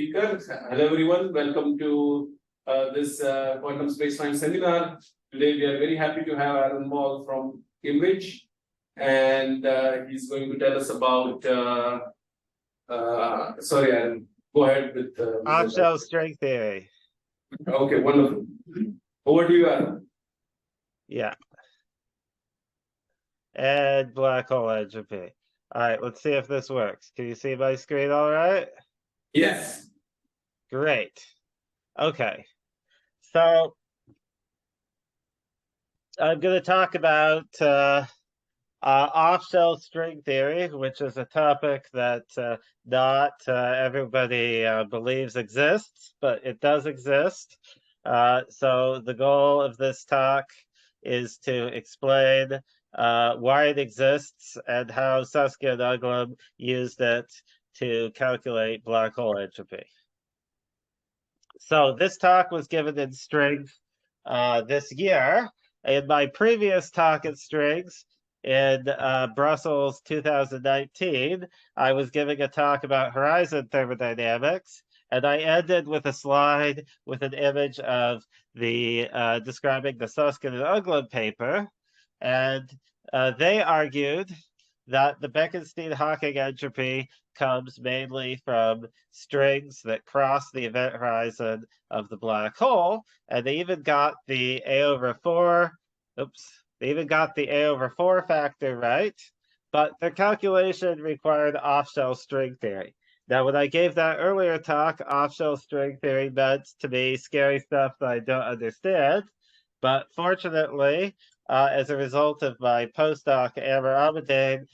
Speaker. Hello everyone, welcome to this quantum space science seminar. Today we are very happy to have Aron from Cambridge, and he's going to tell us about. Sorry, Aron, go ahead with. Off-shell string theory. Okay, wonderful. Over to you, Aron. Yeah. And black hole entropy. All right, let's see if this works. Can you see my screen all right? Yes. Great. Okay. So I'm going to talk about off-shell string theory, which is a topic that not everybody believes exists, but it does exist. So the goal of this talk is to explain why it exists and how Susskind-Uglum used it to calculate black hole entropy. So this talk was given in strings this year. In my previous talk in strings in Brussels 2019, I was giving a talk about horizon thermodynamics, and I ended with a slide with an image of the describing the Susskind-Uglum paper, and they argued that the Bekenstein-Hawking entropy comes mainly from strings that cross the event horizon of the black hole, and they even got the A/4. They even got the A/4 factor right, but their calculation required off-shell string theory. Now, when I gave that earlier talk, off-shell string theory meant to me scary stuff that I don't understand. But fortunately, as a result of my postdoc, Amr Ahmadain,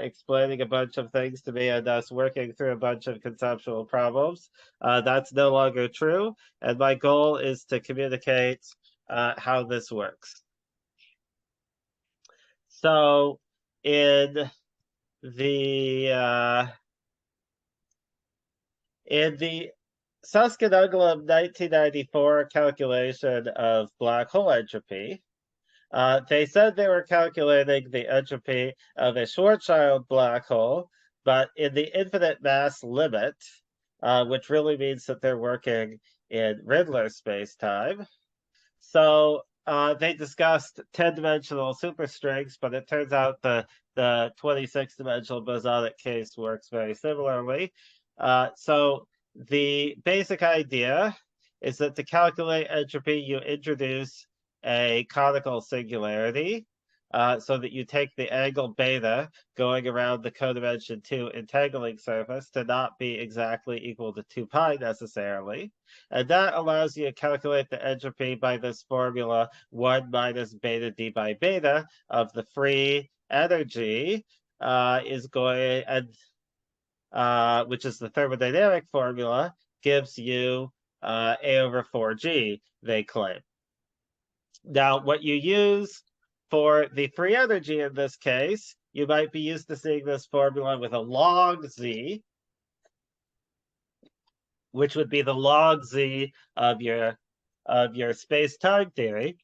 explaining a bunch of things to me and us working through a bunch of conceptual problems, that's no longer true. And my goal is to communicate how this works. So in the Susskind-Uglum 1994 calculation of black hole entropy, they said they were calculating the entropy of a Schwarzschild black hole, but in the infinite mass limit, which really means that they're working in Riddler spacetime. So they discussed 10-dimensional superstrings, but it turns out the 26-dimensional bosonic case works very similarly. So the basic idea is that to calculate entropy, you introduce a conical singularity so that you take the angle beta going around the codimension 2 entangling surface to not be exactly equal to 2 pi necessarily. And that allows you to calculate the entropy by this formula 1 minus beta d by beta of the free energy is going, and which is the thermodynamic formula, gives you A/4g, they claim. Now, what you use for the free energy in this case, you might be used to seeing this formula with a log z, which would be the log z of your space-time theory.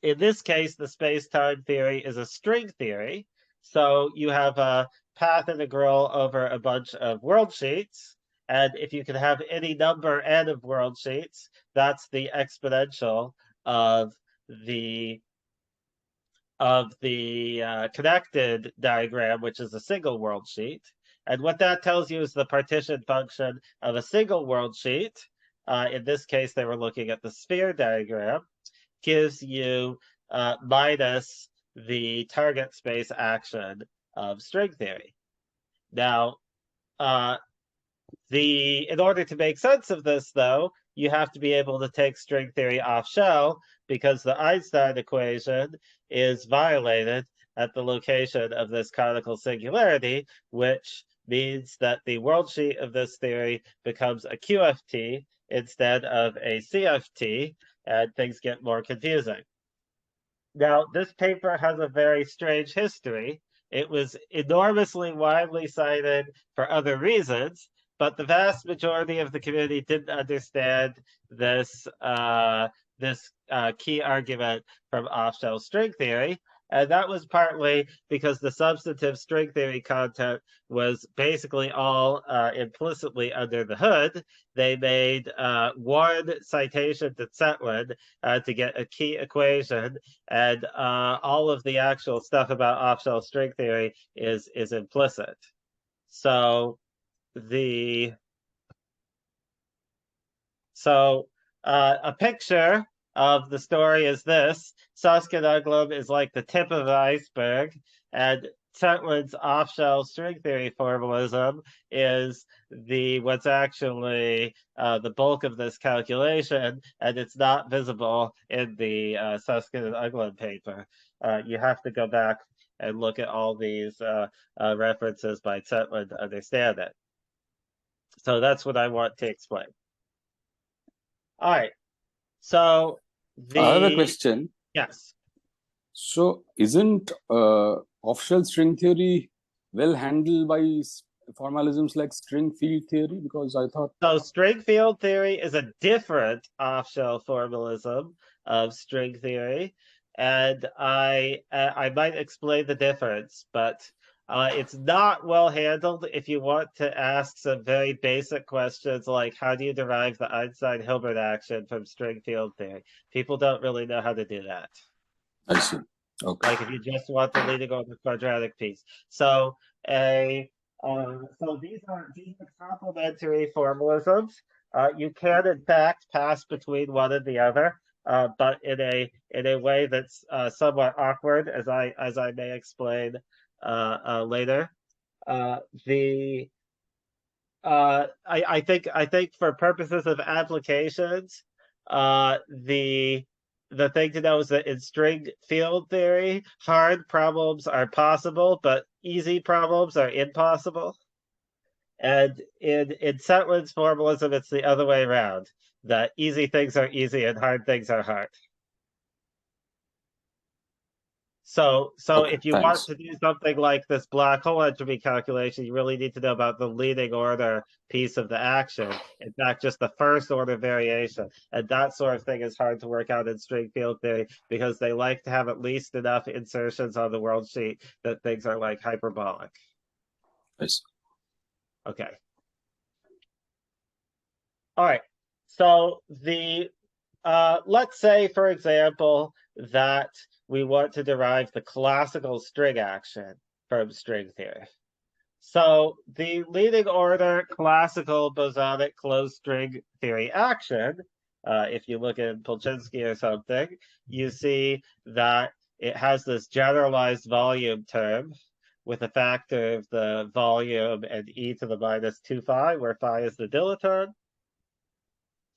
In this case, the space-time theory is a string theory. So you have a path integral over a bunch of worldsheets. And if you can have any number n of worldsheets, that's the exponential of the connected diagram, which is a single worldsheet. And what that tells you is the partition function of a single worldsheet. In this case, they were looking at the sphere diagram, gives you minus the target space action of string theory. Now, in order to make sense of this, though, you have to be able to take string theory off-shell because the Einstein equation is violated at the location of this conical singularity, which means that the worldsheet of this theory becomes a QFT instead of a CFT, and things get more confusing. Now, this paper has a very strange history. It was enormously widely cited for other reasons, but the vast majority of the community didn't understand this key argument from off-shell string theory. And that was partly because the substantive string theory content was basically all implicitly under the hood. They made one citation to Tseytlin to get a key equation, and all of the actual stuff about off-shell string theory is implicit. So the a picture of the story is this. Susskind-Uglum is like the tip of the iceberg, and Tzehtlin's off-shell string theory formalism is what's actually the bulk of this calculation, and it's not visible in the Susskind-Uglum paper. You have to go back and look at all these references by Tseytlin to understand it. So that's what I want to explain. All right. So I have a question. Yes. So isn't off-shell string theory well handled by formalisms like string field theory? Because I thought so string field theory is a different off-shell formalism of string theory, and I might explain the difference, but it's not well handled if you want to ask some very basic questions like how do you derive the Einstein-Hilbert action from string field theory? People don't really know how to do that. I see. Okay. Like if you just want the leading order quadratic piece. So so these are complementary formalisms. You can in fact pass between one and the other, but in a way that's somewhat awkward, as I may explain later. I think for purposes of applications, the thing to know is that in string field theory, hard problems are possible, but easy problems are impossible. And in Tzetlin's formalism, it's the other way around. That easy things are easy and hard things are hard. So Okay, if you thanks. want to do something like this black hole entropy calculation, you really need to know about the leading order piece of the action. In fact, just the first order variation. And that sort of thing is hard to work out in string field theory because they like to have at least enough insertions on the worldsheet that things are like hyperbolic. Yes. Okay. All right. So let's say, for example, that we want to derive the classical string action from string theory. So the leading order classical bosonic closed string theory action, if you look at Polchinski or something, you see that it has this generalized volume term with a factor of the volume and e to the minus 2 phi, where phi is the dilaton.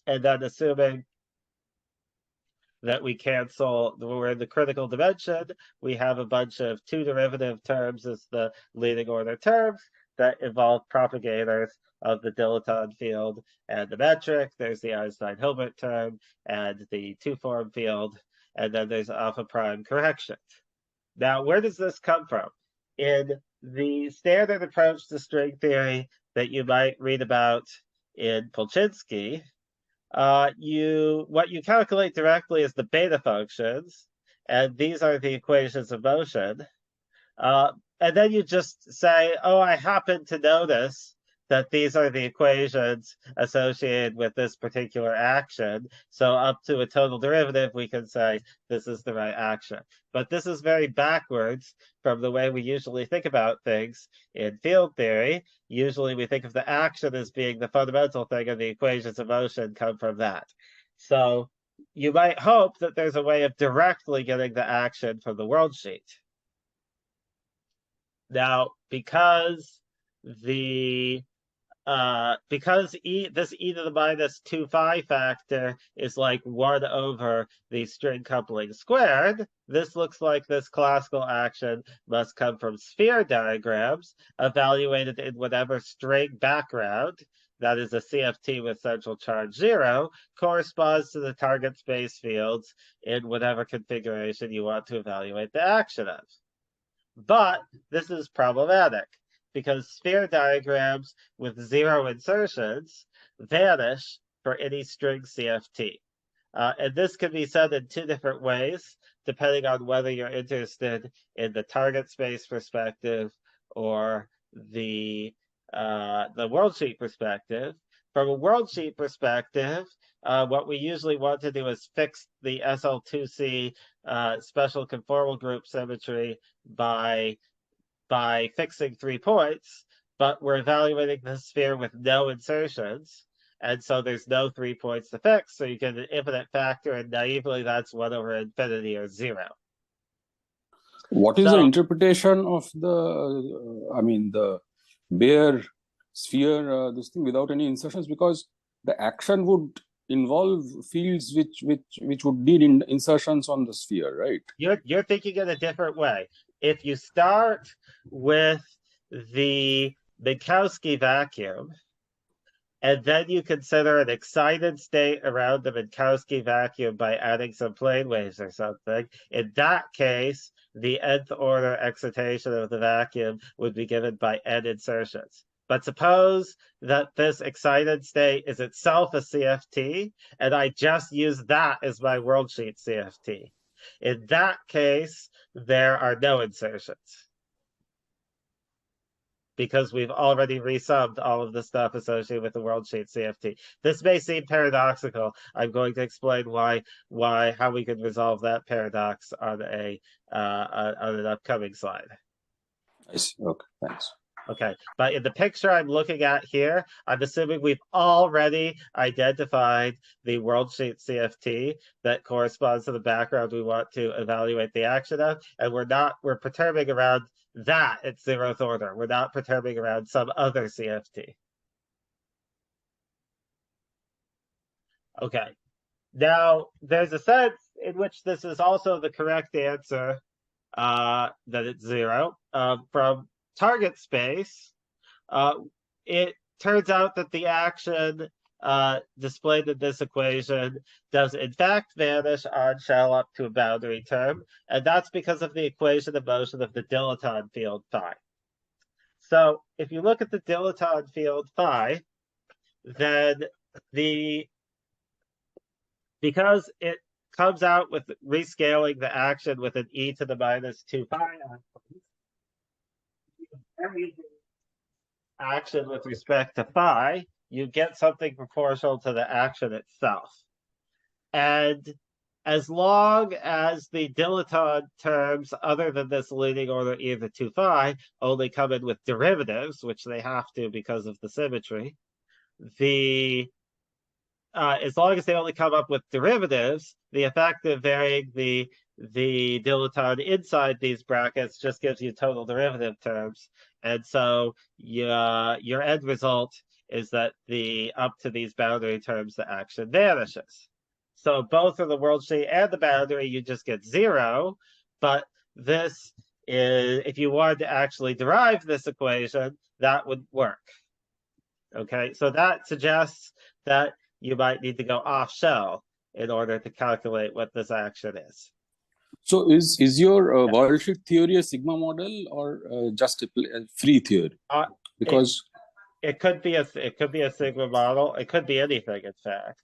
And then assuming that we cancel, we're in the critical dimension, we have a bunch of two derivative terms as the leading order terms that involve propagators of the dilaton field and the metric. There's the Einstein-Hilbert term and the two-form field, and then there's alpha prime correction. Now, where does this come from? In the standard approach to string theory that you might read about in Polchinski, what you calculate directly is the beta functions, and these are the equations of motion. And then you just say, oh, I happen to notice that these are the equations associated with this particular action. So up to a total derivative, we can say this is the right action. But this is very backwards from the way we usually think about things in field theory. Usually we think of the action as being the fundamental thing, and the equations of motion come from that. So you might hope that there's a way of directly getting the action from the worldsheet. Now, because this e to the minus 2 phi factor is like 1 over the string coupling squared, this looks like this classical action must come from sphere diagrams evaluated in whatever string background, that is a CFT with central charge 0, corresponds to the target space fields in whatever configuration you want to evaluate the action of. But this is problematic because sphere diagrams with 0 insertions vanish for any string CFT. And this can be said in two different ways, depending on whether you're interested in the target space perspective or the worldsheet perspective. From a worldsheet perspective, what we usually want to do is fix the SL2C special conformal group symmetry by fixing 3 points, but we're evaluating the sphere with no insertions. And so there's no 3 points to fix. So you get an infinite factor, and naively, that's 1 over infinity or 0. What is the interpretation of the bare sphere, this thing without any insertions? Because the action would involve fields which would need insertions on the sphere, right? You're thinking in a different way. If you start with the Minkowski vacuum, and then you consider an excited state around the Minkowski vacuum by adding some plane waves or something, in that case, the nth order excitation of the vacuum would be given by n insertions. But suppose that this excited state is itself a CFT, and I just use that as my worldsheet CFT. In that case, there are no insertions, because we've already resummed all of the stuff associated with the worldsheet CFT. This may seem paradoxical. I'm going to explain how we can resolve that paradox on an upcoming slide. I see. Okay, thanks. Okay, but in the picture I'm looking at here, I'm assuming we've already identified the worldsheet CFT that corresponds to the background we want to evaluate the action of, and we're perturbing around that at 0th order. We're not perturbing around some other CFT. Okay, now there's a sense in which this is also the correct answer, that it's 0. From target space, it turns out that the action displayed in this equation does in fact vanish on shell up to a boundary term, and that's because of the equation of motion of the dilaton field phi. So if you look at the dilaton field phi, then because it comes out with rescaling the action with an e to the minus 2 phi action with respect to phi, you get something proportional to the action itself. And as long as the dilaton terms other than this leading order e to the 2 phi only come in with derivatives, which they have to because of the symmetry, as long as they only come up with derivatives, the effect of varying the dilaton inside these brackets just gives you total derivative terms. And so your end result is that up to these boundary terms, the action vanishes. So both in the worldsheet and the boundary, you just get 0. But this is, if you wanted to actually derive this equation, that would work. Okay, so that suggests that you might need to go off shell in order to calculate what this action is. So is your worldsheet theory a sigma model or just a free theory? Because it could be a sigma model. It could be anything, in fact.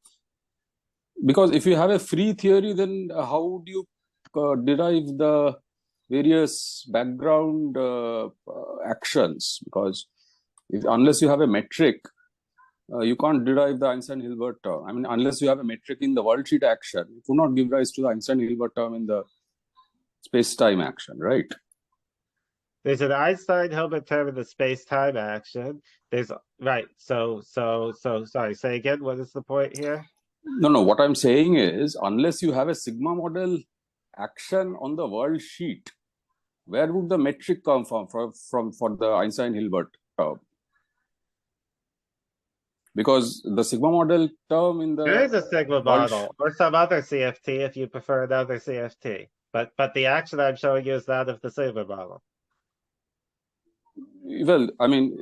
Because if you have a free theory, then how do you derive the various background actions? Because unless you have a metric, you can't derive the Einstein-Hilbert term. I mean, unless you have a metric in the worldsheet action, it would not give rise to the Einstein-Hilbert term in the space-time action, right? There's an Einstein-Hilbert term in the space-time action. There's right. So sorry. Say again. What is the point here? No. What I'm saying is, unless you have a sigma model action on the worldsheet, where would the metric come from for the Einstein-Hilbert term? Because the sigma model term in the there is a sigma model or some other CFT if you prefer another CFT. But the action I'm showing you is that of the sigma model. Well, I mean,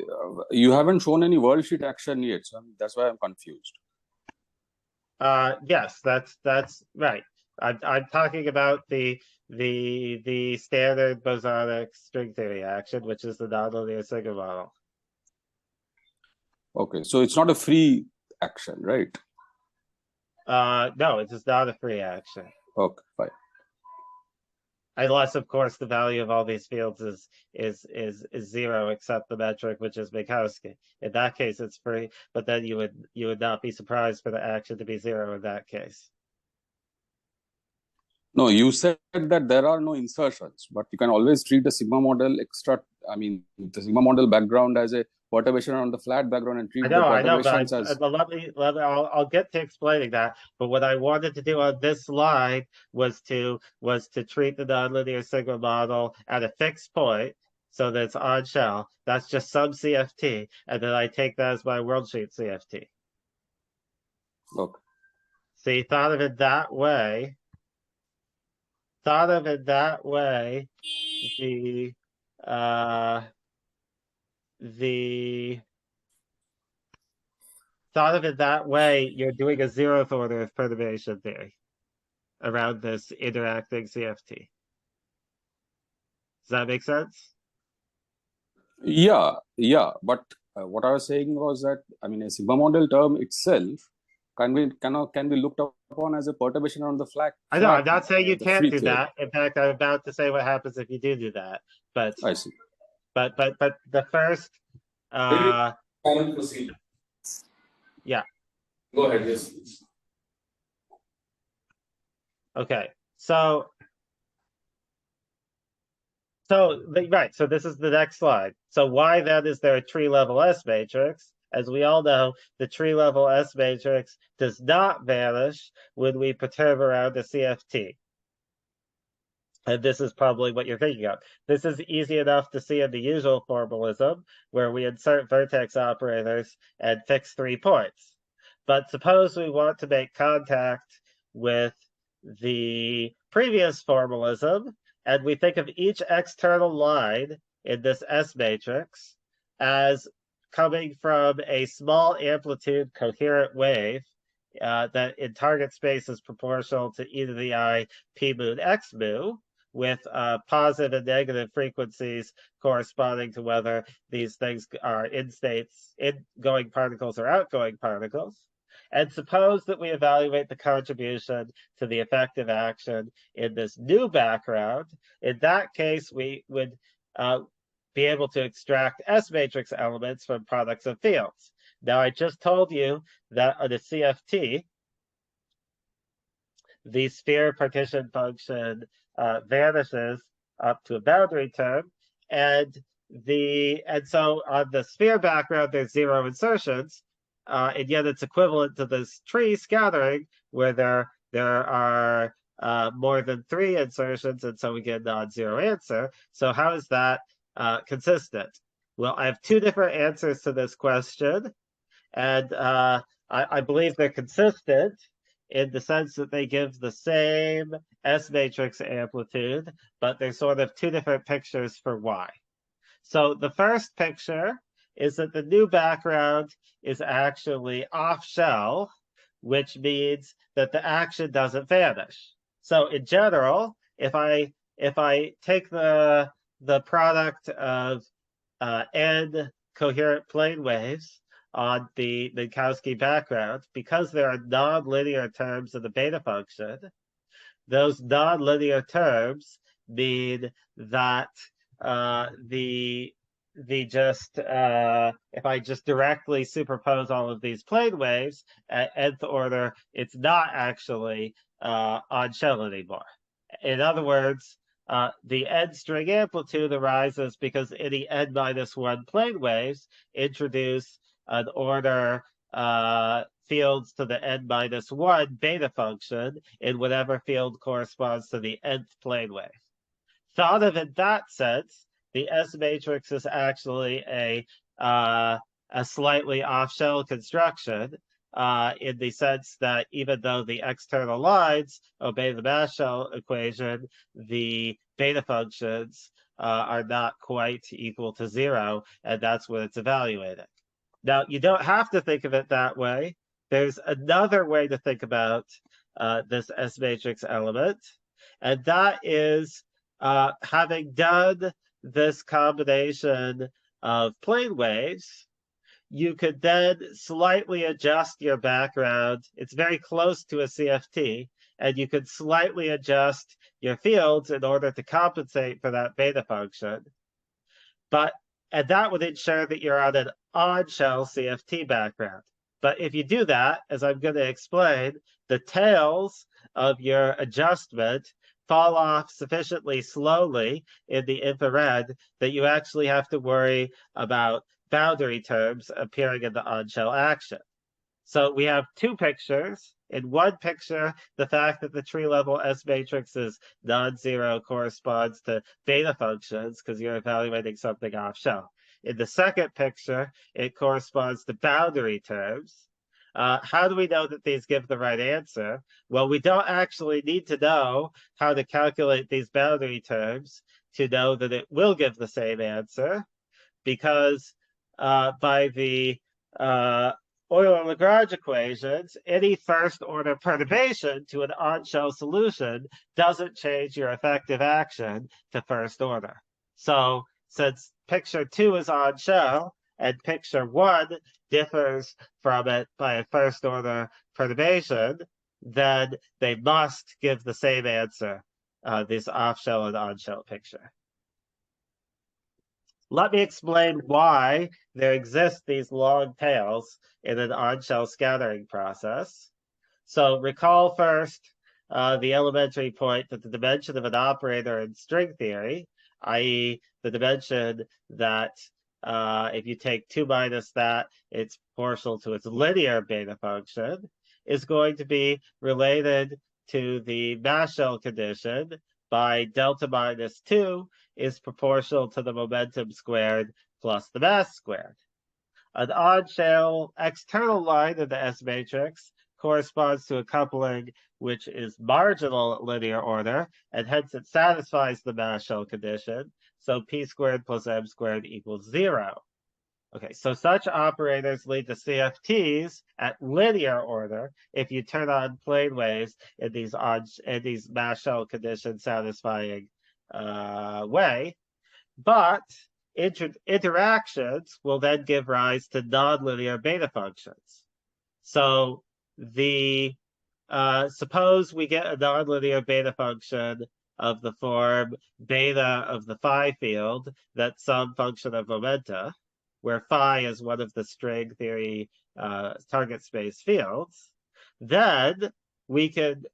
you haven't shown any worldsheet action yet, so that's why I'm confused. Yes, that's right. I'm talking about the standard bosonic string theory action, which is the nonlinear sigma model. Okay, so it's not a free action, right? No, it is not a free action. Okay, fine. Unless, of course, the value of all these fields is zero except the metric, which is Minkowski. In that case, it's free, but then you would not be surprised for the action to be zero in that case. No, you said that there are no insertions, but you can always treat a sigma model the sigma model background as a perturbation on the flat background and treat I know, the perturbations but as. I'll get to explaining that. But what I wanted to do on this slide was to treat the nonlinear sigma model at a fixed point, so that it's on shell. That's just some CFT, and then I take that as my worldsheet CFT. Okay. So you thought of it that way. Thought of it that way. Thought of it that way, you're doing a zeroth order of perturbation theory around this interacting CFT. Does that make sense? Yeah, but what I was saying was that a sigma model term itself can be looked upon as a perturbation on the flat. I know. I'm not saying you can't do theory. that. In fact, I'm about to say what happens if you do that. But I see. But the first. Proceed. Yeah. Go ahead. Yes. Okay. So right. So this is the next slide. So why then is there a tree level S matrix? As we all know, the tree level S matrix does not vanish when we perturb around the CFT. And this is probably what you're thinking of. This is easy enough to see in the usual formalism, where we insert vertex operators and fix 3 points. But suppose we want to make contact with the previous formalism, and we think of each external line in this S matrix as coming from a small amplitude coherent wave that in target space is proportional to e to the I p moon x mu, with positive and negative frequencies corresponding to whether these things are ingoing particles or outgoing particles. And suppose that we evaluate the contribution to the effective action in this new background. In that case, we would be able to extract S matrix elements from products of fields. Now, I just told you that on a CFT, the sphere partition function vanishes up to a boundary term, and so on the sphere background there's 0 insertions, and yet it's equivalent to this tree scattering where there are more than 3 insertions, and so we get a non-zero answer. So how is that consistent? Well, I have 2 different answers to this question, and I believe they're consistent in the sense that they give the same S matrix amplitude, but they're sort of 2 different pictures for why. So the first picture is that the new background is actually off shell, which means that the action doesn't vanish. So in general, if I take the product of n coherent plane waves on the Minkowski background, because there are nonlinear terms of the beta function, those nonlinear terms mean that if I just directly superpose all of these plane waves at nth order, it's not actually on shell anymore. In other words, the n string amplitude arises because any n-1 plane waves introduce an order fields to the n-1 beta function in whatever field corresponds to the nth plane wave. Thought of in that sense, the S matrix is actually a slightly off-shell construction in the sense that even though the external lines obey the mass shell equation, the beta functions are not quite equal to 0, and that's what it's evaluating. Now, you don't have to think of it that way. There's another way to think about this S matrix element, and that is having done this combination of plane waves, you could then slightly adjust your background. It's very close to a CFT, and you could slightly adjust your fields in order to compensate for that beta function. And that would ensure that you're on an on-shell CFT background. But if you do that, as I'm going to explain, the tails of your adjustment fall off sufficiently slowly in the infrared that you actually have to worry about boundary terms appearing in the on-shell action. So we have two pictures. In one picture, the fact that the tree level S matrix is non-zero corresponds to beta functions because you're evaluating something off shell. In the second picture, it corresponds to boundary terms. How do we know that these give the right answer? Well, we don't actually need to know how to calculate these boundary terms to know that it will give the same answer, because by the Euler-Lagrange equations, any first-order perturbation to an on-shell solution doesn't change your effective action to first order. So since picture 2 is on-shell and picture 1 differs from it by a first-order perturbation, then they must give the same answer, this off-shell and on-shell picture. Let me explain why there exist these long tails in an on-shell scattering process. So recall first the elementary point that the dimension of an operator in string theory, i.e. the dimension that if you take 2 minus that, it's proportional to its linear beta function, is going to be related to the mass shell condition by delta minus 2 is proportional to the momentum squared plus the mass squared. An on-shell external line of the S matrix corresponds to a coupling which is marginal at linear order, and hence it satisfies the mass shell condition. So p squared plus m squared equals 0. Okay, so such operators lead to CFTs at linear order if you turn on plane waves in these mass shell condition satisfying way. But interactions will then give rise to nonlinear beta functions. So suppose we get a nonlinear beta function of the form beta of the phi field that's some function of momenta, where phi is one of the string theory target space fields. Then we could,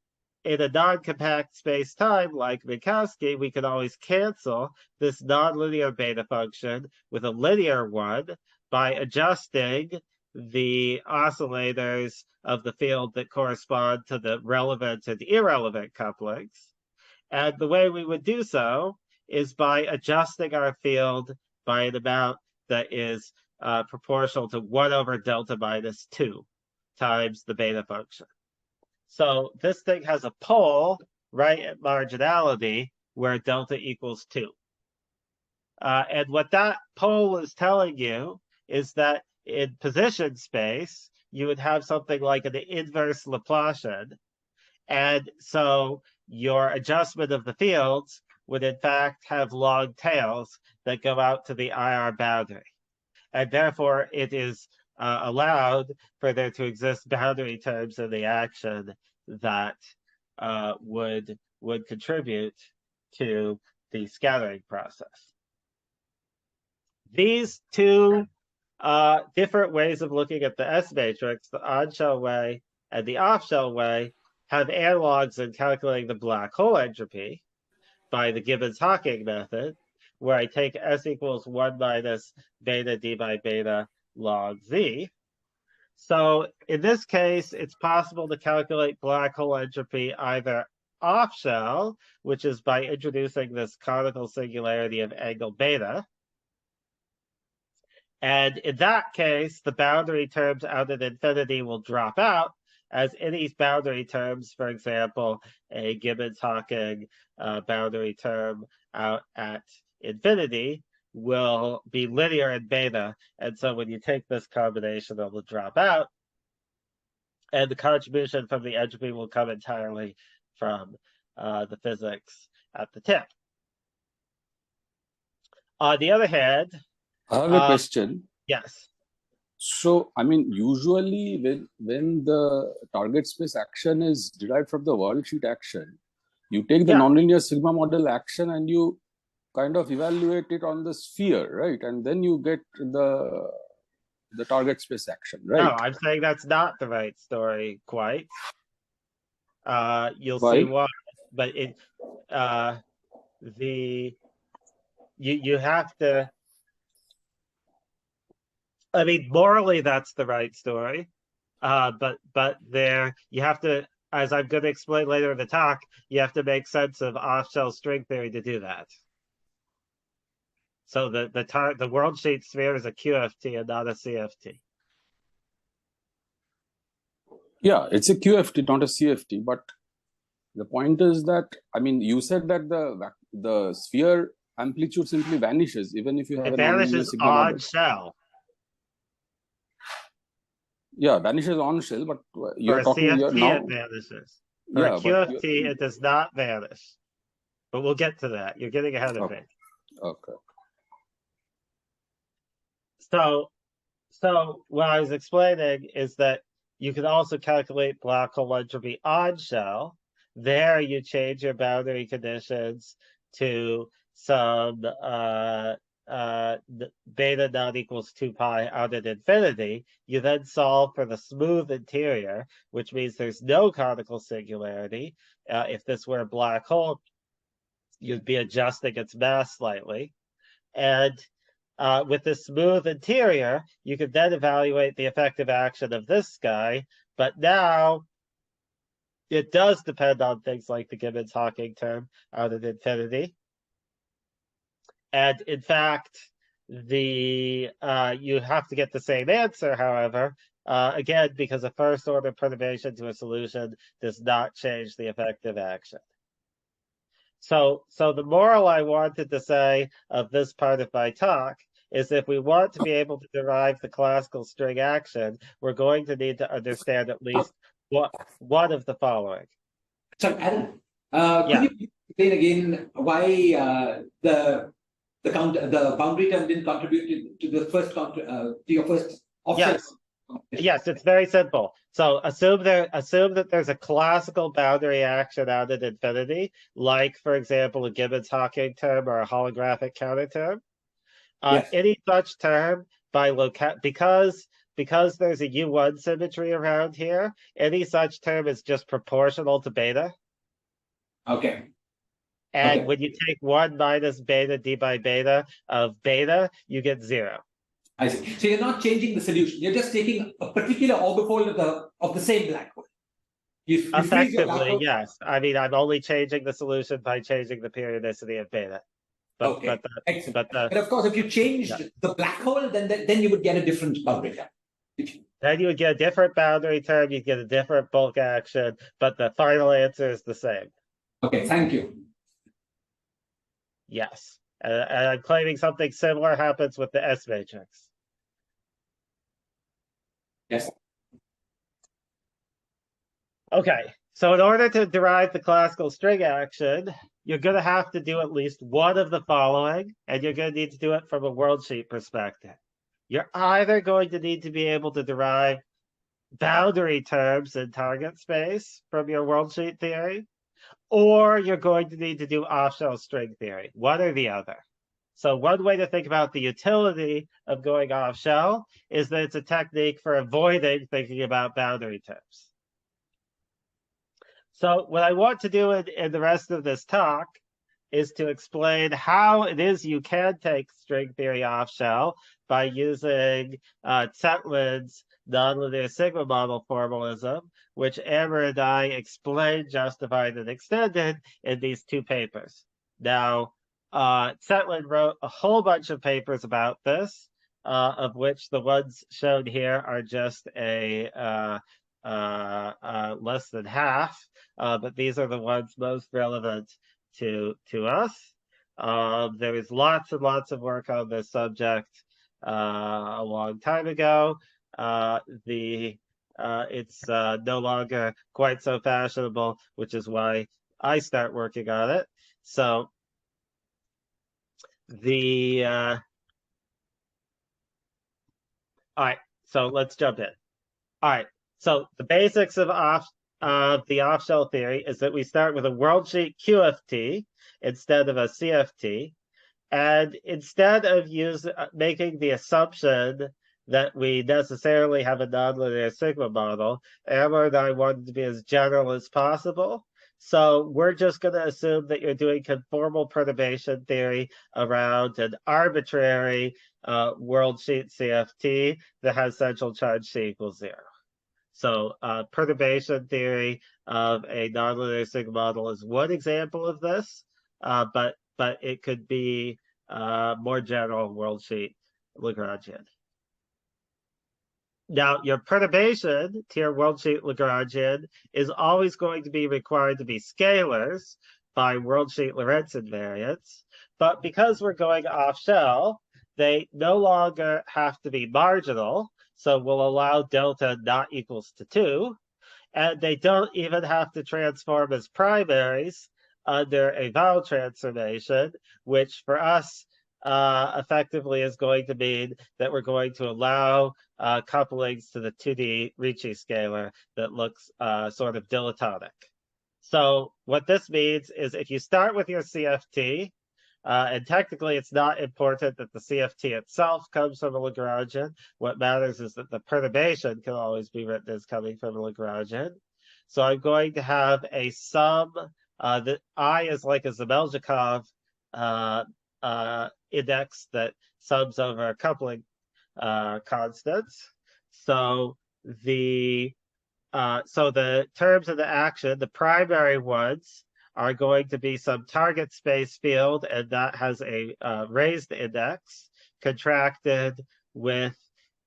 in a non-compact space-time like Minkowski, we could always cancel this nonlinear beta function with a linear one by adjusting the oscillators of the field that correspond to the relevant and irrelevant couplings. And the way we would do so is by adjusting our field by an amount that is proportional to 1 over delta minus 2 times the beta function. So this thing has a pole right at marginality where delta equals 2. And what that pole is telling you is that in position space, you would have something like an inverse Laplacian. And so your adjustment of the fields would in fact have long tails that go out to the IR boundary. And therefore it is allowed for there to exist boundary terms in the action that would contribute to the scattering process. These two different ways of looking at the S matrix, the on-shell way and the off-shell way, have analogs in calculating the black hole entropy by the Gibbons-Hawking method, where I take S equals 1 minus beta d by beta log z. So in this case, it's possible to calculate black hole entropy either off-shell, which is by introducing this conical singularity of angle beta. And in that case, the boundary terms out at infinity will drop out, as any boundary terms, for example, a Gibbons-Hawking boundary term out at infinity, will be linear in beta. And so when you take this combination, it will drop out. And the contribution from the entropy will come entirely from the physics at the tip. On the other hand, I have a question. Yes. So, I mean, usually when the target space action is derived from the worldsheet action, you take the Yeah. nonlinear sigma model action and you kind of evaluate it on the sphere, right? And then you get the target space action, right? No, I'm saying that's not the right story quite. You'll Why? see why. But you have to. I mean, morally, that's the right story. But there you have to, as I'm going to explain later in the talk, you have to make sense of off-shell string theory to do that. So the worldsheet sphere is a QFT and not a CFT. Yeah, it's a QFT, not a CFT. But the point is that, I mean, you said that the sphere amplitude simply vanishes even if you have It a nonlinear vanishes sigma model. on shell. Yeah, vanishes on shell, but For you're a talking CFT, now. it vanishes. For Yeah, a QFT, it does not vanish. But we'll get to that. You're getting ahead of me. Okay. So what I was explaining is that you can also calculate black hole entropy on shell. There you change your boundary conditions to some beta not equals 2 pi out at infinity. You then solve for the smooth interior, which means there's no conical singularity. If this were a black hole, you'd be adjusting its mass slightly. And with the smooth interior, you could then evaluate the effective action of this guy. But now it does depend on things like the Gibbons-Hawking term out at infinity. And in fact, you have to get the same answer, however, again, because a first order perturbation to a solution does not change the effective action. So the moral I wanted to say of this part of my talk is if we want to be able to derive the classical string action, we're going to need to understand at least one of the following. Sorry, Aron, Yeah. could you explain again why the boundary term didn't contribute to the first to your first offset? Yes, it's very simple. So assume that there's a classical boundary action out at infinity, like for example a Gibbons-Hawking term or a holographic counter term. Yes. Any such term because there's a U1 symmetry around here, any such term is just proportional to beta. Okay. And when you take 1 minus beta d by beta of beta, you get 0. I see. So you're not changing the solution. You're just taking a particular orbifold of the same black hole. You freeze your black Effectively, hole. yes. I mean, I'm only changing the solution by changing the periodicity of beta. Excellent. But of course, if you changed the black hole, then you would get a different boundary term. Then you would get a different boundary term, you'd get a different bulk action, but the final answer is the same. Okay, thank you. Yes. And I'm claiming something similar happens with the S matrix. Yes. Okay, so in order to derive the classical string action, you're going to have to do at least one of the following, and you're going to need to do it from a worldsheet perspective. You're either going to need to be able to derive boundary terms in target space from your worldsheet theory, or you're going to need to do off-shell string theory, one or the other. So one way to think about the utility of going off-shell is that it's a technique for avoiding thinking about boundary terms. So what I want to do in the rest of this talk is to explain how it is you can take string theory off-shell by using Tseйтlin's nonlinear sigma model formalism, which Amr and I explained, justified, and extended in these 2 papers. Now, Tseytlin wrote a whole bunch of papers about this, of which the ones shown here are just a less than half, but these are the ones most relevant to us. There is lots and lots of work on this subject a long time ago. It's no longer quite so fashionable, which is why I start working on it. So all right. so let's jump in. All right, so the basics of the off-shell theory is that we start with a worldsheet QFT instead of a CFT. And instead of making the assumption that we necessarily have a nonlinear sigma model, Amr and I wanted to be as general as possible. So we're just going to assume that you're doing conformal perturbation theory around an arbitrary worldsheet CFT that has central charge C equals 0. So perturbation theory of a nonlinear sigma model is one example of this, but it could be more general worldsheet Lagrangian. Now, your perturbation to your worldsheet Lagrangian is always going to be required to be scalars by worldsheet Lorentz invariants, but because we're going off-shell, they no longer have to be marginal, so we'll allow delta not equals to 2, and they don't even have to transform as primaries under a vowel transformation, which for us effectively is going to mean that we're going to allow couplings to the 2D Ricci scalar that looks sort of dilettantic. So what this means is if you start with your CFT, and technically it's not important that the CFT itself comes from a Lagrangian. What matters is that the perturbation can always be written as coming from a Lagrangian. So I'm going to have a sum that I is like a Zemeljakov index that sums over coupling constants. So the terms of the action, the primary ones, are going to be some target space field, and that has a raised index contracted with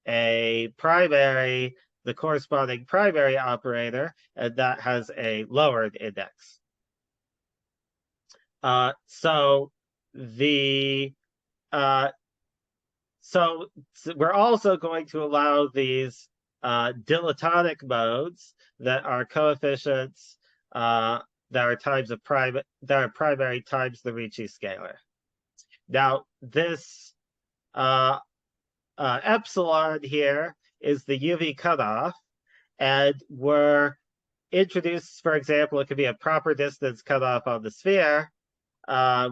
a primary, the corresponding primary operator, and that has a lowered index. So we're also going to allow these dilettantic modes that are coefficients that are primary times the Ricci scalar. Now this epsilon here is the UV cutoff, and we're introduced, for example, it could be a proper distance cutoff on the sphere,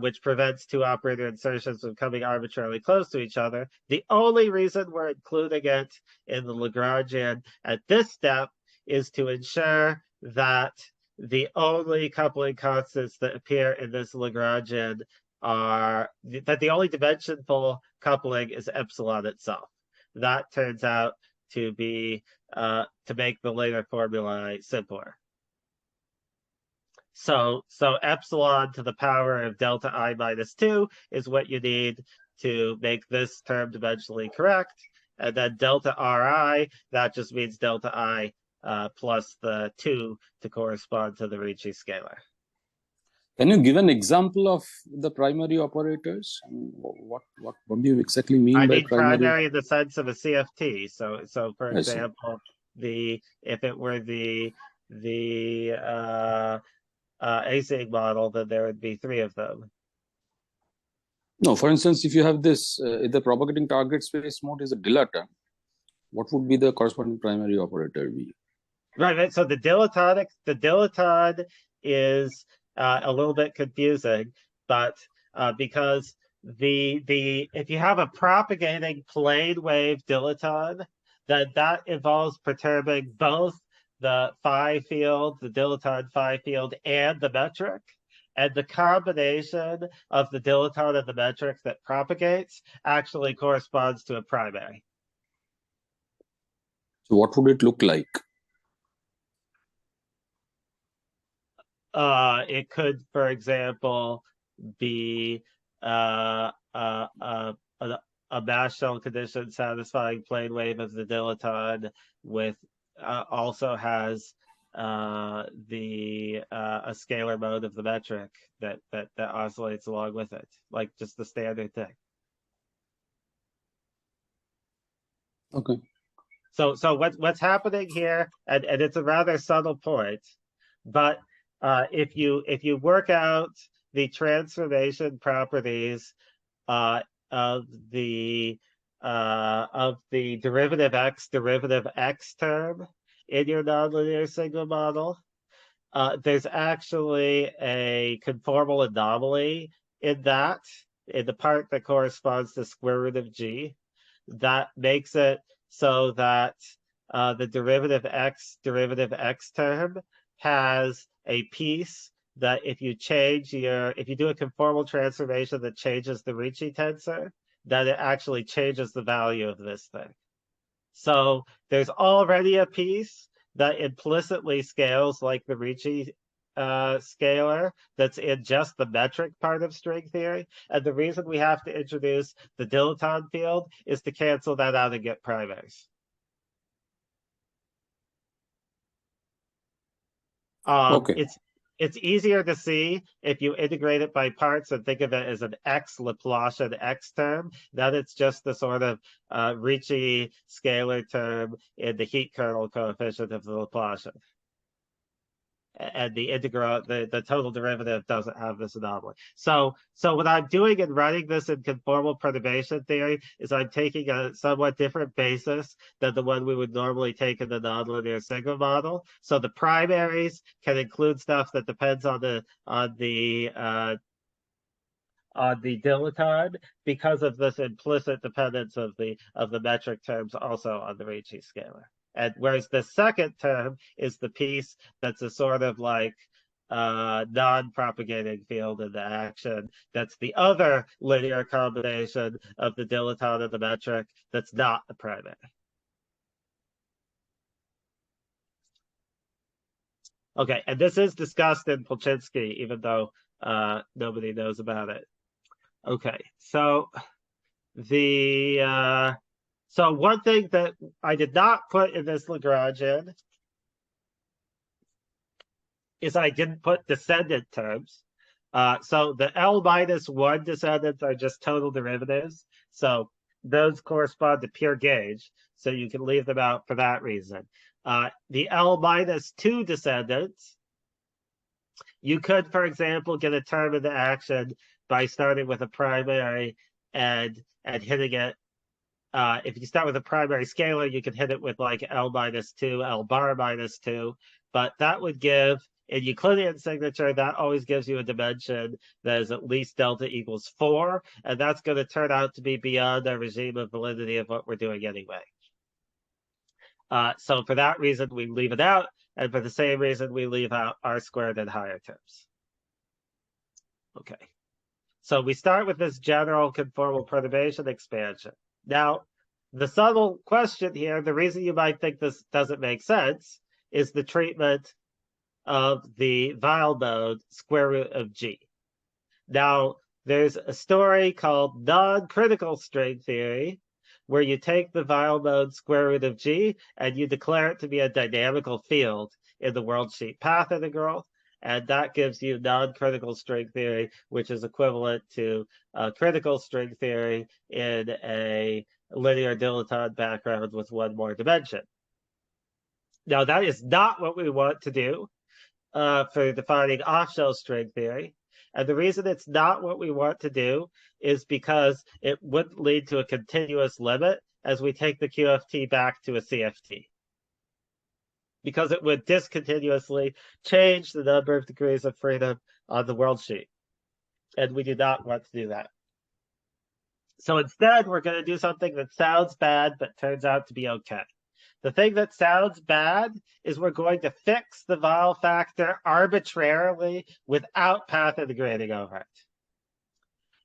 which prevents two operator insertions from coming arbitrarily close to each other. The only reason we're including it in the Lagrangian at this step is to ensure that the only coupling constants that appear in this Lagrangian are that the only dimensionful coupling is epsilon itself. That turns out to be to make the later formulae simpler. So epsilon to the power of delta I minus 2 is what you need to make this term dimensionally correct. And then delta Ri, that just means delta I plus the 2 to correspond to the Ricci scalar. Can you give an example of the primary operators? What do you exactly mean by mean primary in the sense of a CFT. So for example, if it were the async model, then there would be 3 of them. No, for instance, if you have this, if the propagating target space mode is a dilatant, what would be the corresponding primary operator be? Right. So the dilaton is a little bit confusing, but because if you have a propagating plane wave dilaton, then that involves perturbing both the phi field, the dilaton phi field, and the metric. And the combination of the dilaton and the metric that propagates actually corresponds to a primary. So what would it look like? It could, for example, be a mass shell condition satisfying plane wave of the dilaton with also has a scalar mode of the metric that oscillates along with it, like just the standard thing. Okay. So what's happening here, and it's a rather subtle point, but if you work out the transformation properties of the of the derivative x term in your nonlinear sigma model, there's actually a conformal anomaly in the part that corresponds to square root of g, that makes it so that the derivative x term has a piece that if you do a conformal transformation that changes the Ricci tensor, that it actually changes the value of this thing. So there's already a piece that implicitly scales like the Ricci scalar that's in just the metric part of string theory. And the reason we have to introduce the dilettante field is to cancel that out and get primaries. Okay. It's easier to see if you integrate it by parts and think of it as an x Laplacian x term. That it's just the sort of Ricci scalar term in the heat kernel coefficient of the Laplacian. And the integral, the total derivative doesn't have this anomaly. So what I'm doing in running this in conformal perturbation theory is I'm taking a somewhat different basis than the one we would normally take in the nonlinear sigma model. So the primaries can include stuff that depends on the dilettante because of this implicit dependence of the metric terms also on the Ricci scalar. And whereas the second term is the piece that's a sort of like non-propagating field in the action. That's the other linear combination of the dilettante and the metric that's not the primary. Okay, and this is discussed in Polchinski, even though nobody knows about it. Okay, so so one thing that I did not put in this Lagrangian is I didn't put descendant terms. So the L-1 descendants are just total derivatives. So those correspond to pure gauge. So you can leave them out for that reason. The L-2 descendants, you could, for example, get a term in the action by starting with a primary and hitting it. If you start with a primary scalar, you can hit it with like L-2, L bar -2, but that would give, in Euclidean signature, that always gives you a dimension that is at least delta equals 4, and that's going to turn out to be beyond our regime of validity of what we're doing anyway. So for that reason, we leave it out, and for the same reason, we leave out R² and higher terms. Okay. So we start with this general conformal perturbation expansion. Now, the subtle question here, the reason you might think this doesn't make sense, is the treatment of the Weil mode square root of G. Now, there's a story called non-critical string theory, where you take the Weil mode square root of G and you declare it to be a dynamical field in the worldsheet path integral. And that gives you non-critical string theory, which is equivalent to critical string theory in a linear dilettante background with one more dimension. Now, that is not what we want to do for defining off-shell string theory. And the reason it's not what we want to do is because it wouldn't lead to a continuous limit as we take the QFT back to a CFT. Because it would discontinuously change the number of degrees of freedom on the worldsheet. And we do not want to do that. So instead, we're going to do something that sounds bad, but turns out to be okay. The thing that sounds bad is we're going to fix the Weil factor arbitrarily without path integrating over it.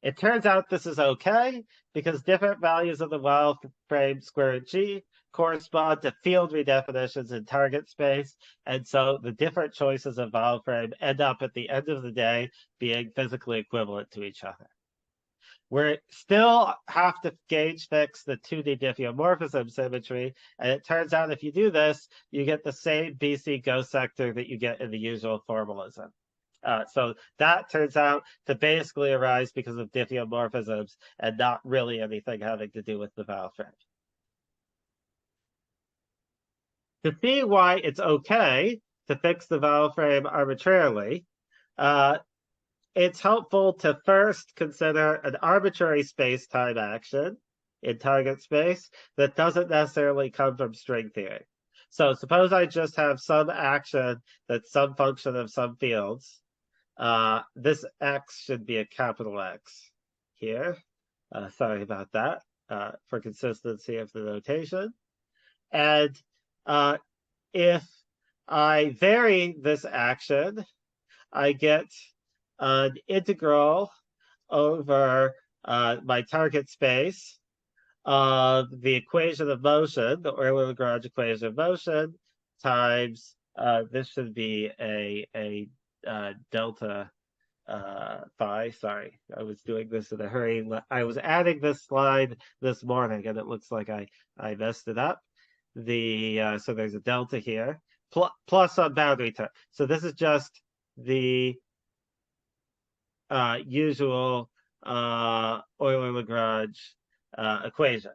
It turns out this is okay because different values of the Weil frame square root G correspond to field redefinitions in target space. And so the different choices of Weil frame end up at the end of the day being physically equivalent to each other. We still have to gauge fix the 2D diffeomorphism symmetry. And it turns out if you do this, you get the same BC ghost sector that you get in the usual formalism. So that turns out to basically arise because of diffeomorphisms and not really anything having to do with the Weil frame. To see why it's okay to fix the Weil frame arbitrarily, it's helpful to first consider an arbitrary space-time action in target space that doesn't necessarily come from string theory. So suppose I just have some action that's some function of some fields. This X should be a capital X here. Sorry about that, for consistency of the notation. And if I vary this action, I get an integral over my target space of the equation of motion, the Euler-Lagrange equation of motion, times this should be a delta phi. Sorry, I was doing this in a hurry. I was adding this slide this morning, and it looks like I messed it up. So there's a delta here plus some boundary term. So this is just the usual Euler-Lagrange equation.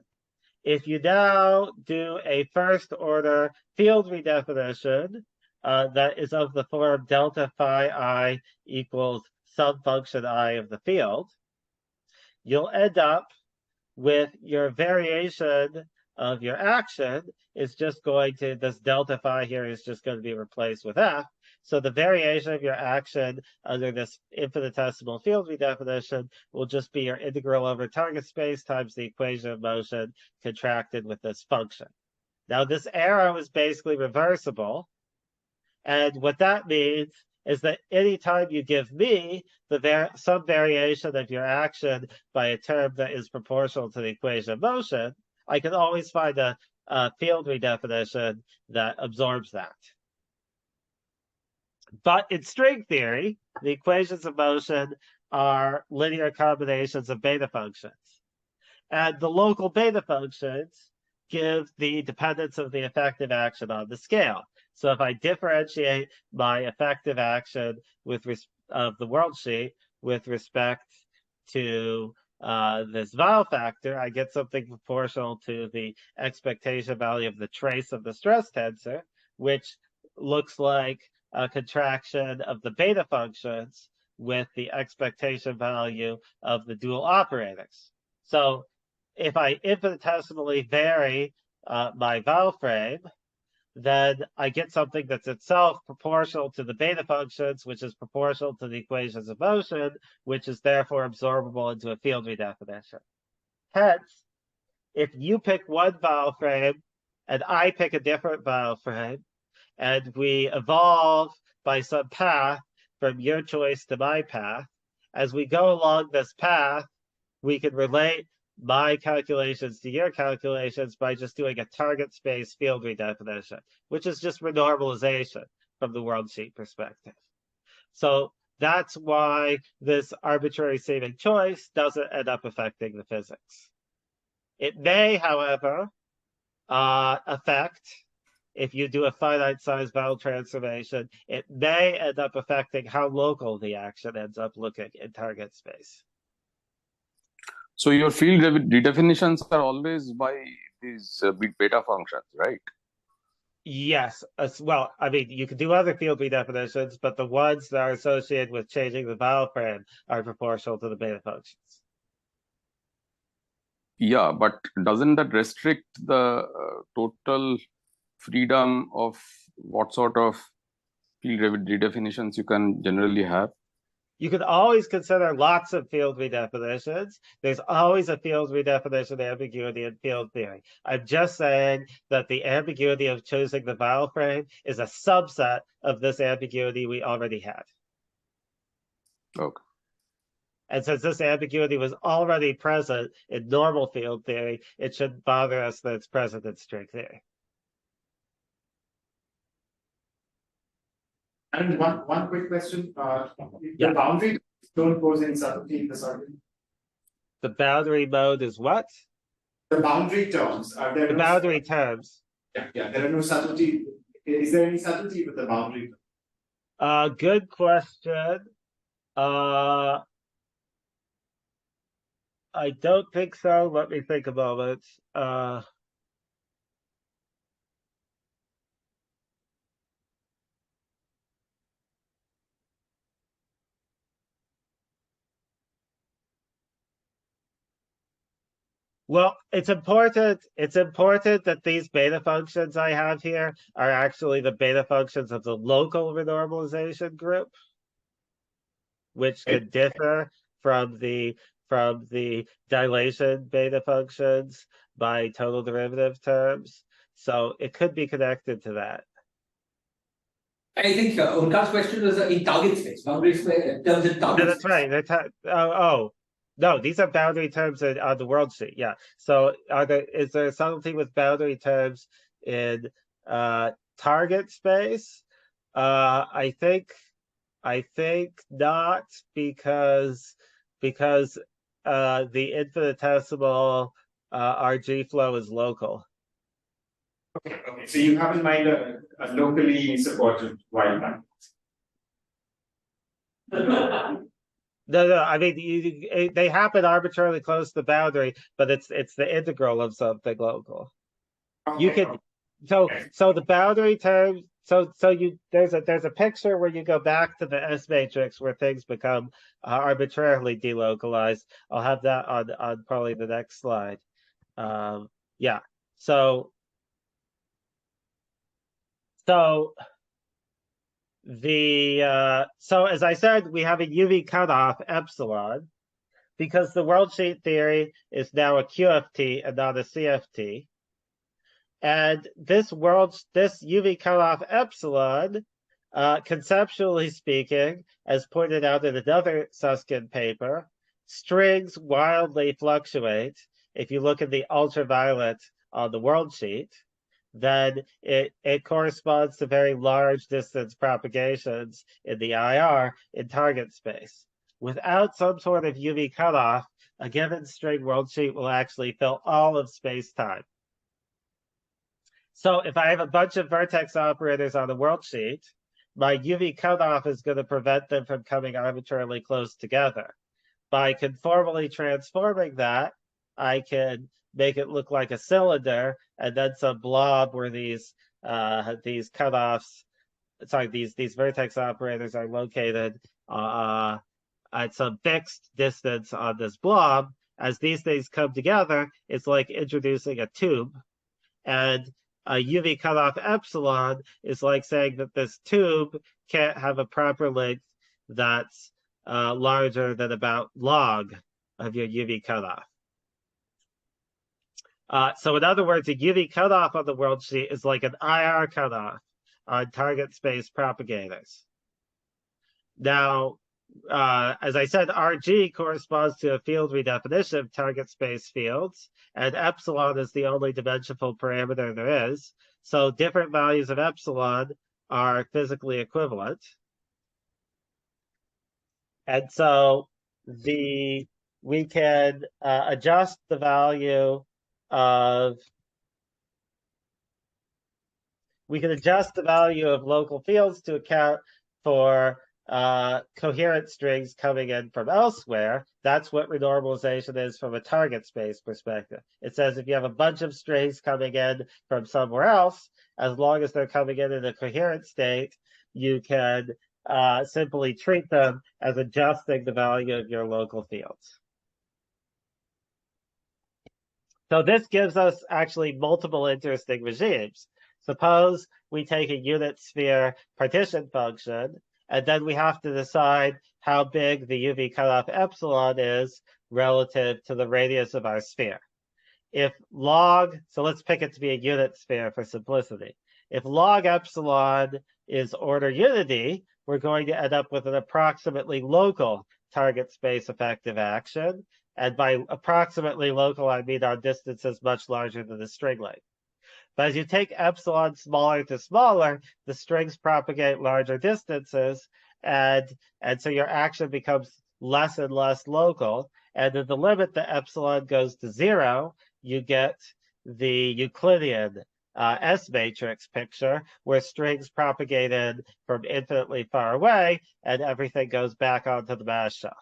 If you now do a first order field redefinition that is of the form delta phi I equals some function I of the field, you'll end up with your variation of your action is just going to, this delta phi here is just going to be replaced with f. So the variation of your action under this infinitesimal field redefinition will just be your integral over target space times the equation of motion contracted with this function. Now this arrow is basically reversible. And what that means is that anytime you give me some variation of your action by a term that is proportional to the equation of motion, I can always find a field redefinition that absorbs that. But in string theory, the equations of motion are linear combinations of beta functions. And the local beta functions give the dependence of the effective action on the scale. So if I differentiate my effective action of the worldsheet with respect to this vowel factor, I get something proportional to the expectation value of the trace of the stress tensor, which looks like a contraction of the beta functions with the expectation value of the dual operators. So if I infinitesimally vary my vowel frame, then I get something that's itself proportional to the beta functions, which is proportional to the equations of motion, which is therefore absorbable into a field redefinition. Hence, if you pick one vowel frame and I pick a different vowel frame, and we evolve by some path from your choice to my path, as we go along this path, we can relate my calculations to your calculations by just doing a target space field redefinition, which is just renormalization from the worldsheet perspective. So that's why this arbitrary seeming choice doesn't end up affecting the physics. It may, however, affect, if you do a finite size vowel transformation, it may end up affecting how local the action ends up looking in target space. So your field redefinitions are always by these big beta functions, right? Yes. Well, I mean, you can do other field redefinitions, but the ones that are associated with changing the vowel frame are proportional to the beta functions. Yeah, but doesn't that restrict the total freedom of what sort of field redefinitions you can generally have? You can always consider lots of field redefinitions. There's always a field redefinition ambiguity in field theory. I'm just saying that the ambiguity of choosing the vowel frame is a subset of this ambiguity we already had. Okay. And since this ambiguity was already present in normal field theory, it shouldn't bother us that it's present in string theory. And one quick question. Yeah. The boundary don't pose any subtlety in this argument. The boundary mode is what? The boundary terms are there. The boundary terms. Yeah, there are no subtlety. Is there any subtlety with the boundary? Good question. I don't think so. Let me think a moment. Well, it's important that these beta functions I have here are actually the beta functions of the local renormalization group, which could differ from the dilation beta functions by total derivative terms. So it could be connected to that. I think Omkar's question was in target space, boundary space, terms in target That's space. right. No, these are boundary terms on the worldsheet. Yeah. So is there a subtlety with boundary terms in target space? I think not, because the infinitesimal RG flow is local. Okay. So you have in mind a locally supported wildland. No. I mean, they happen arbitrarily close to the boundary, but it's the integral of something local. You could so the boundary terms. So there's a picture where you go back to the S matrix where things become arbitrarily delocalized. I'll have that on probably the next slide. Yeah. So as I said, we have a UV cutoff epsilon because the worldsheet theory is now a QFT and not a CFT. And this UV cutoff epsilon, conceptually speaking, as pointed out in another Susskind paper, strings wildly fluctuate. If you look at the ultraviolet on the worldsheet, then it corresponds to very large distance propagations in the IR in target space. Without some sort of UV cutoff, a given string worldsheet will actually fill all of space-time. So if I have a bunch of vertex operators on the worldsheet, my UV cutoff is going to prevent them from coming arbitrarily close together. By conformally transforming that, I can make it look like a cylinder, and then some blob where these cutoffs, these vertex operators are located at some fixed distance on this blob. As these things come together, it's like introducing a tube, and a UV cutoff epsilon is like saying that this tube can't have a proper length that's larger than about log of your UV cutoff. So in other words, a UV cutoff on the worldsheet is like an IR cutoff on target space propagators. Now, as I said, RG corresponds to a field redefinition of target space fields, and epsilon is the only dimensional parameter there is. So different values of epsilon are physically equivalent. And so we can adjust the value of local fields to account for coherent strings coming in from elsewhere. That's what renormalization is from a target space perspective. It says if you have a bunch of strings coming in from somewhere else, as long as they're coming in a coherent state, you can simply treat them as adjusting the value of your local fields. So this gives us actually multiple interesting regimes. Suppose we take a unit sphere partition function, and then we have to decide how big the UV cutoff epsilon is relative to the radius of our sphere. If log, so let's pick it to be a unit sphere for simplicity. If log epsilon is order unity, we're going to end up with an approximately local target space effective action. And by approximately local, I mean our distance is much larger than the string length. But as you take epsilon smaller to smaller, the strings propagate larger distances, and so your action becomes less and less local. And at the limit the epsilon goes to 0, you get the Euclidean S matrix picture, where strings propagated from infinitely far away, and everything goes back onto the mass shell.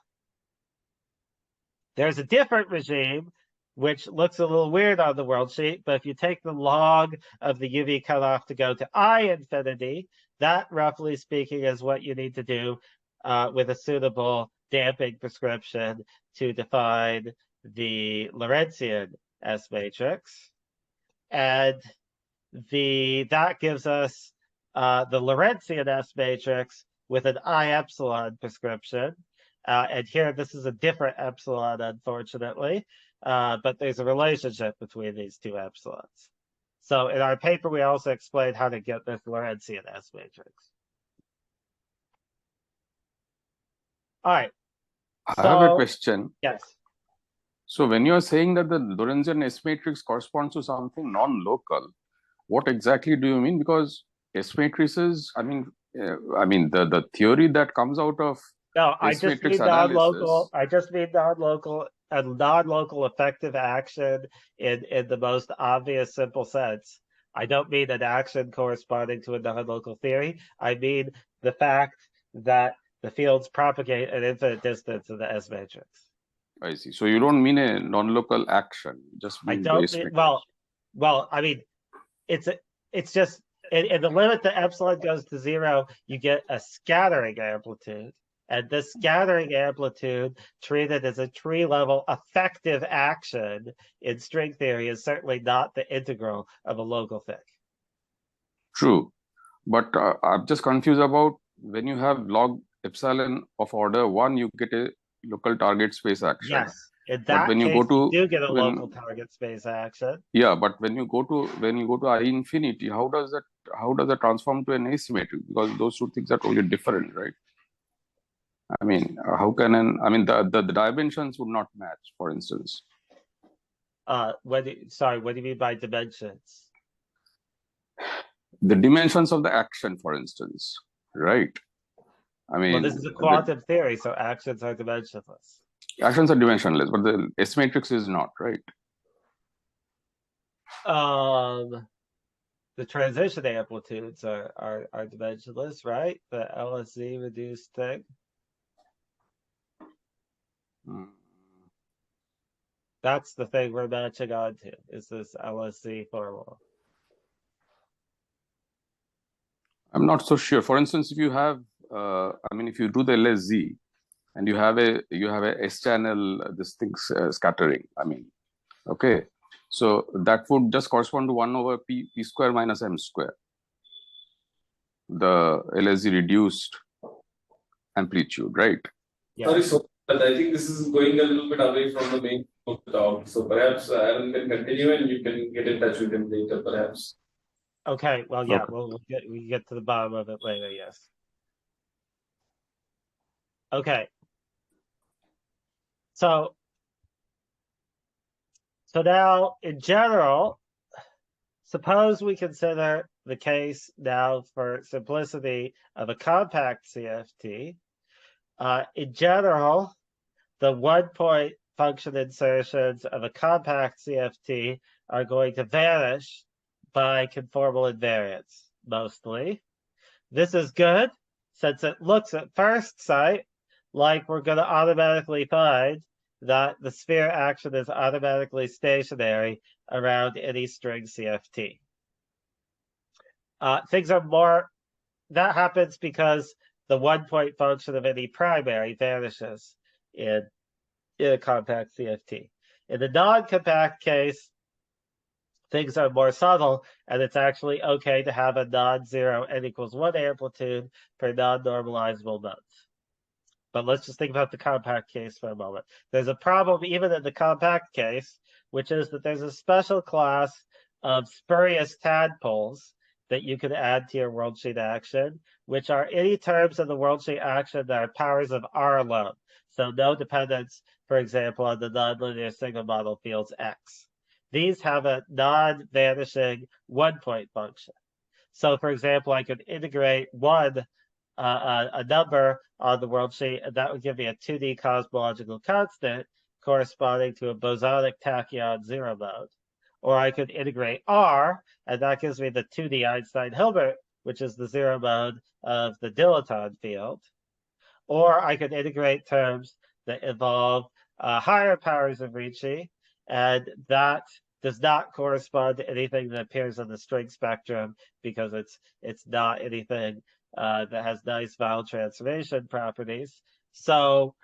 There's a different regime, which looks a little weird on the worldsheet, but if you take the log of the UV cutoff to go to I infinity, that, roughly speaking, is what you need to do with a suitable damping prescription to define the Lorentzian S matrix. And that gives us the Lorentzian S matrix with an I epsilon prescription. And here, this is a different epsilon, unfortunately, but there's a relationship between these two epsilons. So in our paper, we also explained how to get this Lorentzian S matrix. All right. I have a question. Yes. So when you are saying that the Lorentzian S matrix corresponds to something non-local, what exactly do you mean? Because S matrices, the theory that comes out of No, I S just matrix mean non-local. analysis. I just mean non-local, a non-local effective action in the most obvious, simple sense. I don't mean an action corresponding to a non-local theory. I mean the fact that the fields propagate at infinite distance in the S matrix. I see. So you don't mean a non-local action, just mean I don't S mean, matrix. well, I mean, it's just in the limit that epsilon goes to 0, you get a scattering amplitude. And this scattering amplitude, treated as a tree-level effective action in string theory, is certainly not the integral of a local thing. True. But I'm just confused about when you have log epsilon of order 1, you get a local target space action. Yes. In But that when you case, go to you do get a local target space action. Yeah, but when you go to I infinity, how does that transform to an asymmetric? Because those two things are totally different, right? I mean, how can the dimensions would not match, for instance. What do you mean by dimensions? The dimensions of the action, for instance, right? I mean, well, this is a quantum theory, so actions are dimensionless. Actions are dimensionless, but the S matrix is not, right? The transition amplitudes are dimensionless, right? The LSZ reduced thing. That's the thing we're matching onto, is this LSZ formula. I'm not so sure. For instance, if you have, if you do the LSZ and you have a S channel, this thing's scattering. Okay, so that would just correspond to 1 over p square minus m square. The LSZ reduced amplitude, right? Yeah. Sorry, so but I think this is going a little bit away from the main talk. So perhaps Aron can continue and you can get in touch with him later, perhaps. Okay, well, yeah, Okay. we get to the bottom of it later, yes. Okay. So now, in general, suppose we consider the case now, for simplicity, of a compact CFT. In general, the 1-point function insertions of a compact CFT are going to vanish by conformal invariance, mostly. This is good, since it looks at first sight like we're going to automatically find that the sphere action is automatically stationary around any string CFT. That happens because the 1-point function of any primary vanishes in a compact CFT. In the non-compact case, things are more subtle, and it's actually okay to have a non-zero n=1 amplitude per non-normalizable node. But let's just think about the compact case for a moment. There's a problem even in the compact case, which is that there's a special class of spurious tadpoles that you can add to your worldsheet action, which are any terms of the worldsheet action that are powers of R alone. So no dependence, for example, on the nonlinear sigma model fields X. These have a non-vanishing 1-point function. So, for example, I could integrate a number on the worldsheet, and that would give me a 2D cosmological constant corresponding to a bosonic tachyon 0 mode. Or I could integrate R, and that gives me the 2D Einstein-Hilbert, which is the 0 mode of the dilaton field. Or I could integrate terms that involve higher powers of Ricci, and that does not correspond to anything that appears on the string spectrum, because it's not anything that has nice vowel transformation properties. So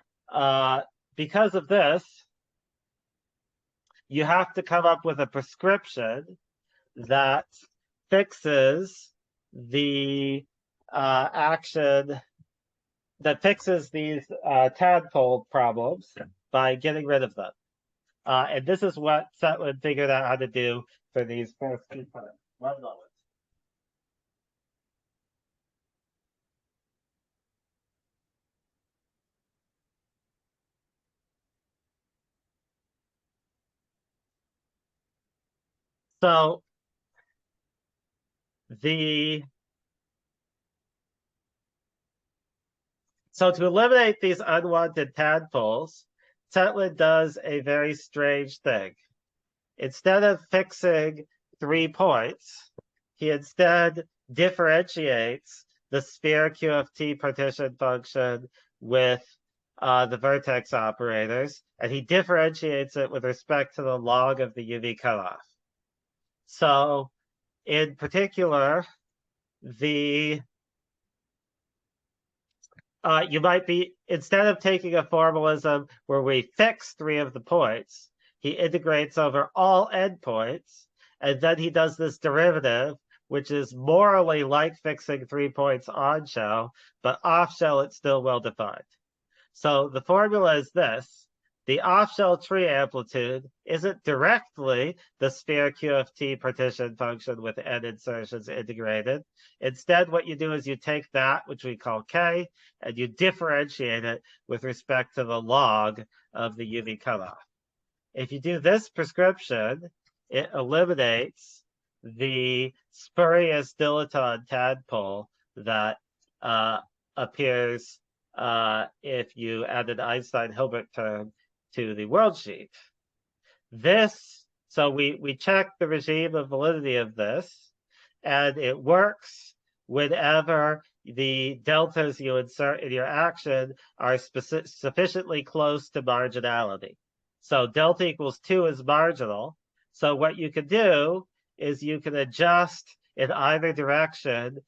because of this, you have to come up with a prescription that fixes the action that fixes these tadpole problems by getting rid of them. And this is what Tseytlin figured out how to do for these first two parts. One moment. So to eliminate these unwanted tadpoles, Tseytlin does a very strange thing. Instead of fixing 3 points, he instead differentiates the sphere QFT partition function with the vertex operators, and he differentiates it with respect to the log of the UV cutoff. So, in particular, you might be, instead of taking a formalism where we fix 3 of the points, he integrates over all endpoints, and then he does this derivative, which is morally like fixing 3 points on shell, but off shell it's still well defined. So the formula is this. The off-shell tree amplitude isn't directly the sphere QFT partition function with n insertions integrated. Instead, what you do is you take that, which we call k, and you differentiate it with respect to the log of the UV cutoff. If you do this prescription, it eliminates the spurious dilaton tadpole that appears if you add an Einstein-Hilbert term to the worldsheet. So we check the regime of validity of this, and it works whenever the deltas you insert in your action are sufficiently close to marginality. So delta equals 2 is marginal. So what you can do is you can adjust in either direction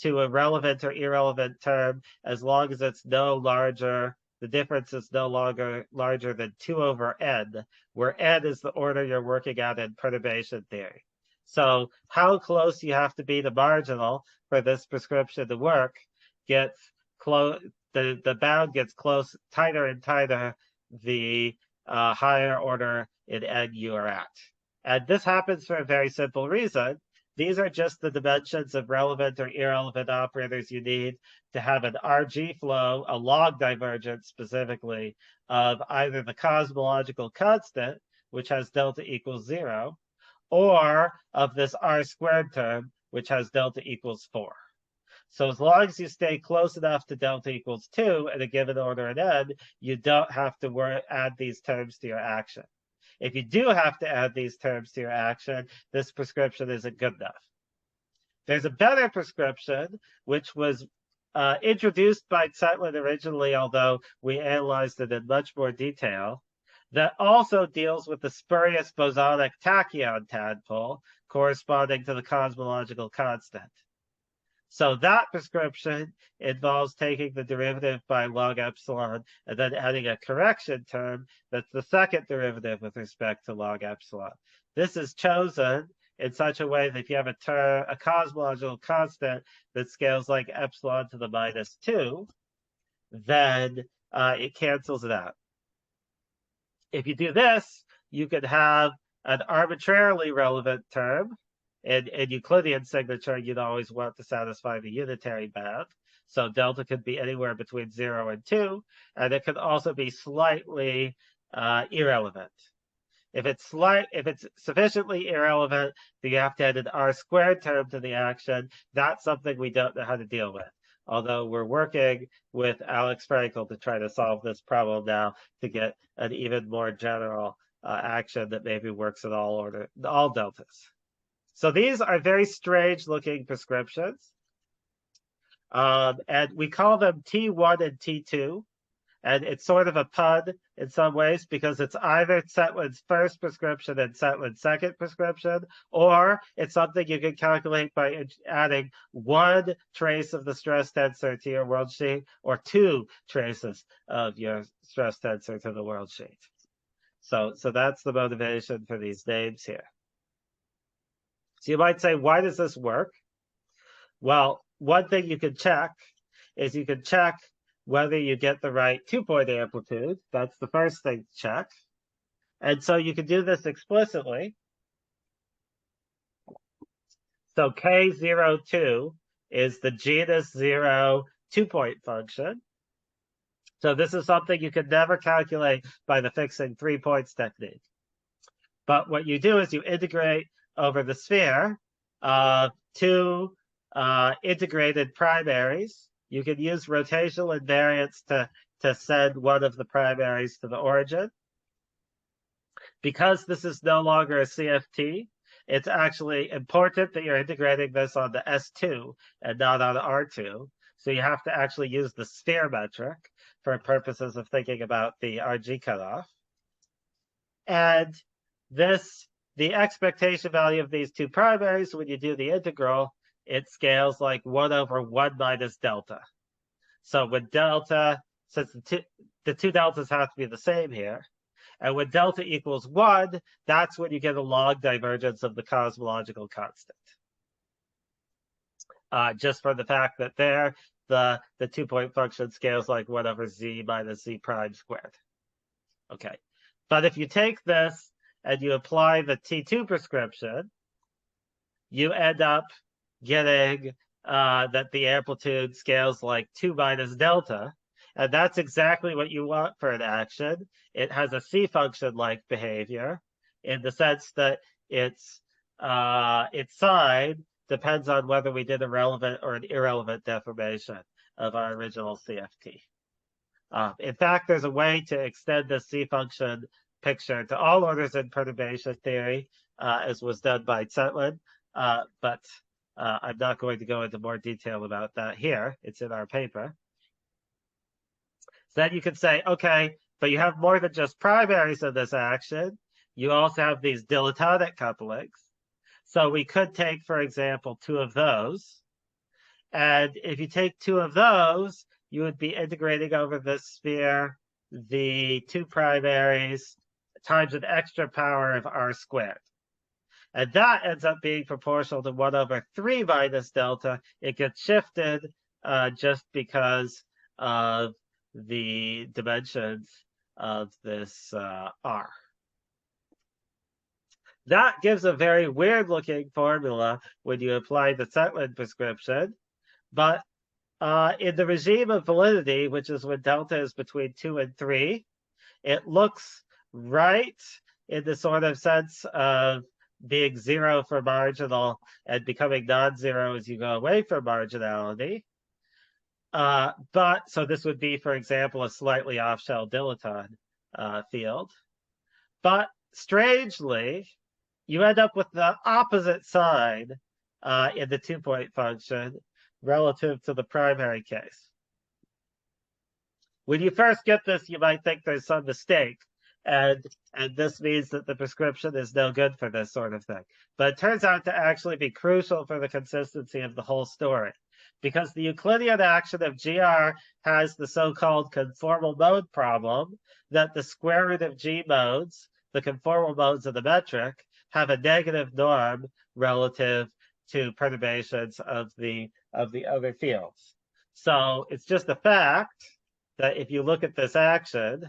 to a relevant or irrelevant term as long as it's no larger, the difference is no longer larger than 2 over n, where n is the order you're working at in perturbation theory. So how close you have to be to marginal for this prescription to work gets close, the bound gets close, tighter and tighter the higher order in n you are at. And this happens for a very simple reason. These are just the dimensions of relevant or irrelevant operators you need to have an RG flow, a log divergence specifically, of either the cosmological constant, which has delta equals 0, or of this R squared term, which has delta equals 4. So as long as you stay close enough to delta equals 2 in a given order in n, you don't have to add these terms to your action. If you do have to add these terms to your action, this prescription isn't good enough. There's a better prescription, which was introduced by Tseytlin originally, although we analyzed it in much more detail, that also deals with the spurious bosonic tachyon tadpole corresponding to the cosmological constant. So that prescription involves taking the derivative by log epsilon and then adding a correction term that's the second derivative with respect to log epsilon. This is chosen in such a way that if you have a cosmological constant that scales like epsilon to the -2, then it cancels it out. If you do this, you could have an arbitrarily relevant term. In Euclidean signature, you'd always want to satisfy the unitary bound. So delta could be anywhere between 0 and 2, and it could also be slightly irrelevant. If it's sufficiently irrelevant that you have to add an R squared term to the action, that's something we don't know how to deal with. Although we're working with Alex Frankel to try to solve this problem now to get an even more general action that maybe works at all deltas. So these are very strange looking prescriptions. And we call them T1 and T2. And it's sort of a pun in some ways because it's either Tseytlin's first prescription and Tseytlin's second prescription, or it's something you can calculate by adding 1 trace of the stress tensor to your worldsheet or 2 traces of your stress tensor to the worldsheet. So that's the motivation for these names here. So you might say, why does this work? Well, one thing you can check is you can check whether you get the right 2-point amplitude. That's the first thing to check. And so you can do this explicitly. So K02 is the genus 0 2-point function. So this is something you could never calculate by the fixing 3 points technique. But what you do is you integrate over the sphere two integrated primaries. You can use rotational invariance to send one of the primaries to the origin. Because this is no longer a CFT, it's actually important that you're integrating this on the S2 and not on the R2. So you have to actually use the sphere metric for purposes of thinking about the RG cutoff. And the expectation value of these two primaries, when you do the integral, it scales like 1 over 1 minus delta. So when delta, since the two deltas have to be the same here, and when delta equals 1, that's when you get a log divergence of the cosmological constant. Just for the fact that there, the 2-point function scales like 1 over z minus z prime squared. Okay, but if you take this and you apply the T2 prescription, you end up getting that the amplitude scales like 2 minus delta. And that's exactly what you want for an action. It has a C function-like behavior in the sense that its sign depends on whether we did a relevant or an irrelevant deformation of our original CFT. In fact, there's a way to extend the C function picture to all orders in perturbation theory, as was done by Tseytlin, but I'm not going to go into more detail about that here. It's in our paper. So then you can say, okay, but you have more than just primaries of this action. You also have these dilatonic couplings. So we could take, for example, 2 of those. And if you take 2 of those, you would be integrating over this sphere the 2 primaries times an extra power of r squared. And that ends up being proportional to 1 over 3 minus delta. It gets shifted just because of the dimensions of this R. That gives a very weird looking formula when you apply the Tseytlin prescription, but in the regime of validity, which is when delta is between 2 and 3, it looks right in the sort of sense of being 0 for marginal and becoming non-zero as you go away from marginality. But so this would be, for example, a slightly off-shell dilaton field. But strangely, you end up with the opposite sign in the 2-point function relative to the primary case. When you first get this, you might think there's some mistake, and this means that the prescription is no good for this sort of thing. But it turns out to actually be crucial for the consistency of the whole story, because the Euclidean action of GR has the so-called conformal mode problem that the square root of G modes, the conformal modes of the metric, have a negative norm relative to perturbations of the other fields. So it's just a fact that if you look at this action,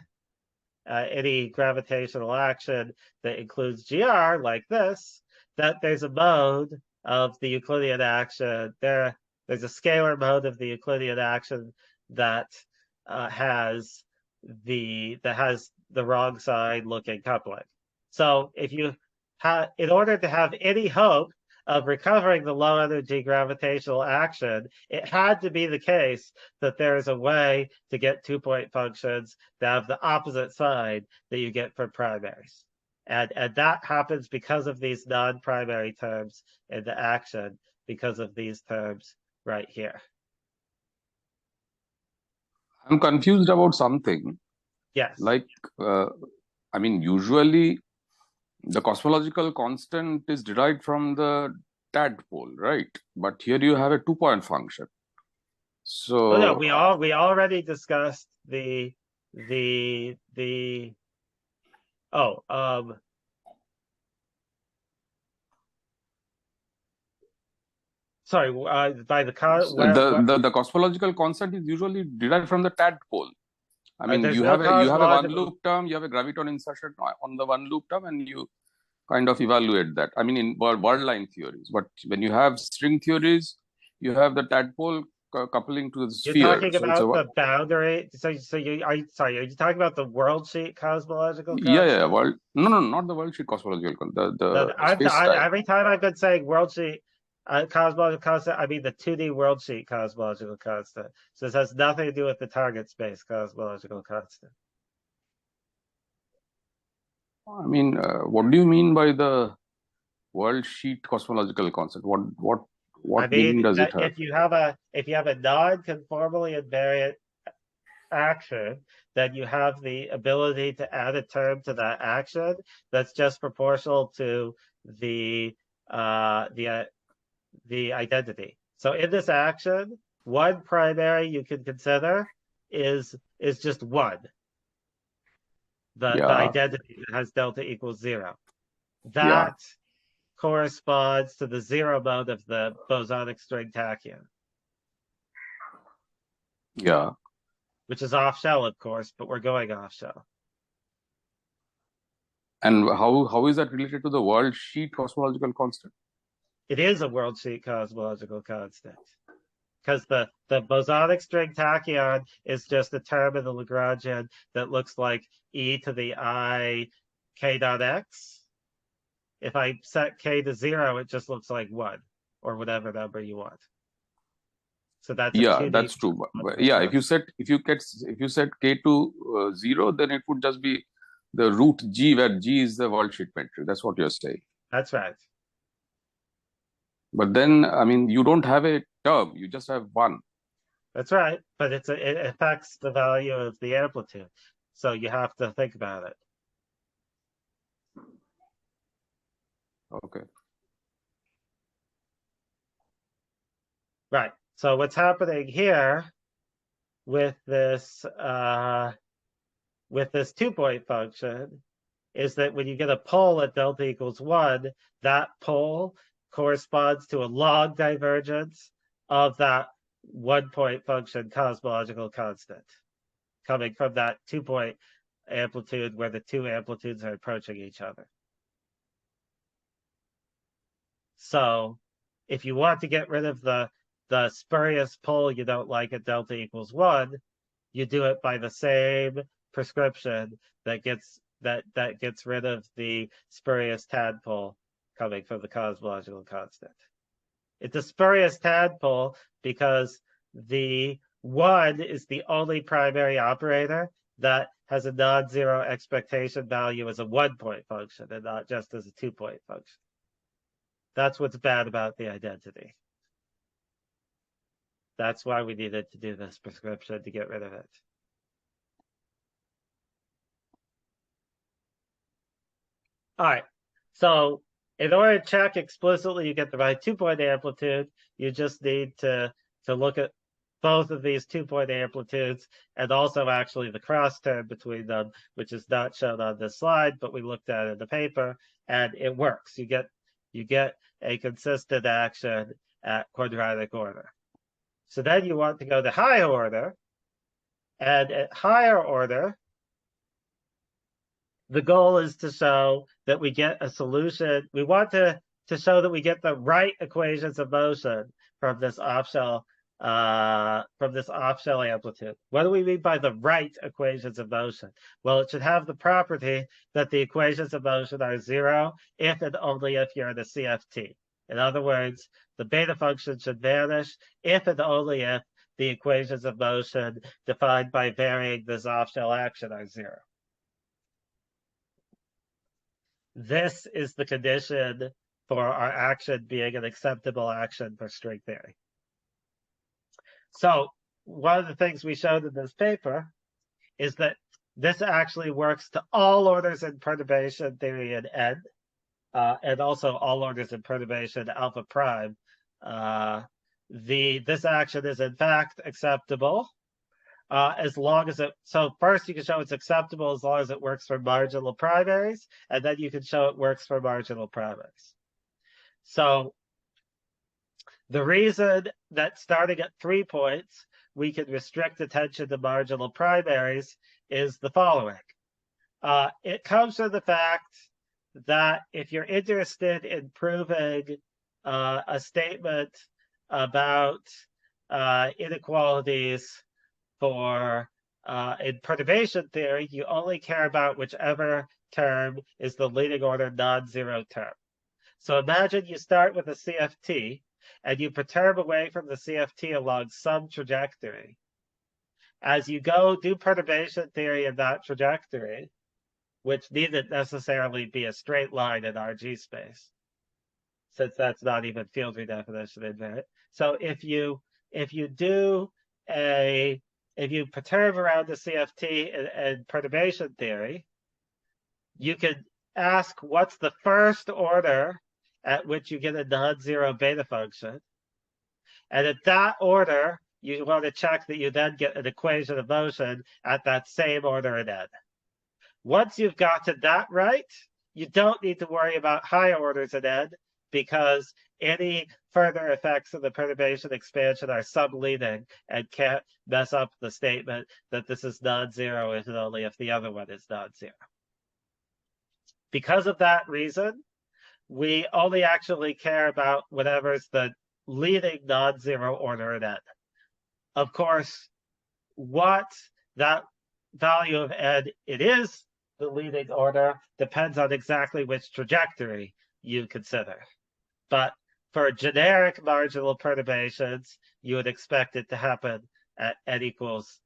any gravitational action that includes GR like this, that there's a mode of the Euclidean action. There's a scalar mode of the Euclidean action that has the wrong side looking coupling. So if you in order to have any hope of recovering the low energy gravitational action, it had to be the case that there is a way to get 2-point functions that have the opposite sign that you get for primaries. And that happens because of these non-primary terms in the action, because of these terms right here. I'm confused about something. Yes. Like, I mean, usually the cosmological constant is derived from the tadpole, right? But here you have a 2-point function. So oh, no, we already discussed the Oh, sorry, by the The cosmological constant is usually derived from the tadpole. I mean, there's you no have a one cosmological- loop term, you have a graviton insertion on the one loop term, and you kind of evaluate that. I mean, in word line theories, but when you have string theories, you have the tadpole coupling to the You're sphere. talking So about the boundary. So sorry, are you talking about the worldsheet cosmological yeah, constant? world. No, not the worldsheet cosmological. The space time. Every time I've been saying worldsheet cosmological constant, I mean the 2D worldsheet cosmological constant. So this has nothing to do with the target space cosmological constant. I mean, what do you mean by the worldsheet cosmological constant? What meaning does it have? If you have a non-conformally invariant action, then you have the ability to add a term to that action that's just proportional to the identity. So in this action, one primary you can consider is just one. The identity that has delta equals 0. That corresponds to the 0 mode of the bosonic string tachyon. Yeah. Which is off shell, of course, but we're going off shell. And how is that related to the worldsheet cosmological constant? It is a worldsheet cosmological constant. Because the bosonic string tachyon is just a term in the Lagrangian that looks like e to the I k dot x. If I set k to 0, it just looks like 1, or whatever number you want. So that's that's true. But yeah, if you set k to 0, then it would just be the root g, where g is the worldsheet metric. That's what you're saying. That's right. But then, I mean, you don't have a term; you just have one. That's right, but it affects the value of the amplitude, so you have to think about it. Okay. Right. So what's happening here with this 2-point function is that when you get a pole at delta equals 1, that pole corresponds to a log divergence of that 1-point function cosmological constant coming from that 2-point amplitude where the two amplitudes are approaching each other. So if you want to get rid of the spurious pole you don't like at delta equals 1, you do it by the same prescription that gets rid of the spurious tadpole coming from the cosmological constant. It's a spurious tadpole because the 1 is the only primary operator that has a non-zero expectation value as a 1-point function and not just as a 2-point function. That's what's bad about the identity. That's why we needed to do this prescription to get rid of it. All right. So in order to check explicitly you get the right 2-point amplitude, you just need to look at both of these 2-point amplitudes and also actually the cross term between them, which is not shown on this slide, but we looked at it in the paper, and it works. You get a consistent action at quadratic order. So then you want to go to higher order, and at higher order, the goal is to show that we get a solution. We want to show that we get the right equations of motion from this off-shell amplitude. What do we mean by the right equations of motion? Well, it should have the property that the equations of motion are 0 if and only if you're in a CFT. In other words, the beta function should vanish if and only if the equations of motion defined by varying this off-shell action are 0. This is the condition for our action being an acceptable action for string theory. So one of the things we showed in this paper is that this actually works to all orders in perturbation theory in N, and also all orders in perturbation alpha prime. This action is in fact acceptable as long as so first you can show it's acceptable as long as it works for marginal primaries, and then you can show it works for marginal primaries. So the reason that starting at 3 points, we can restrict attention to marginal primaries is the following. It comes from the fact that if you're interested in proving a statement about inequalities for in perturbation theory, you only care about whichever term is the leading order non-zero term. So imagine you start with a CFT and you perturb away from the CFT along some trajectory. As you go do perturbation theory in that trajectory, which needn't necessarily be a straight line in RG space, since that's not even field redefinition invariant. So if you perturb around the CFT in perturbation theory, you can ask what's the first order at which you get a non-zero beta function. And at that order, you want to check that you then get an equation of motion at that same order in n. Once you've gotten that right, you don't need to worry about higher orders in n, because any further effects of the perturbation expansion are subleading and can't mess up the statement that this is non-zero if and only if the other one is non-zero. Because of that reason, we only actually care about whatever's the leading non-zero order in n. Of course, what that value of n it is the leading order depends on exactly which trajectory you consider. But for generic marginal perturbations, you would expect it to happen at n equals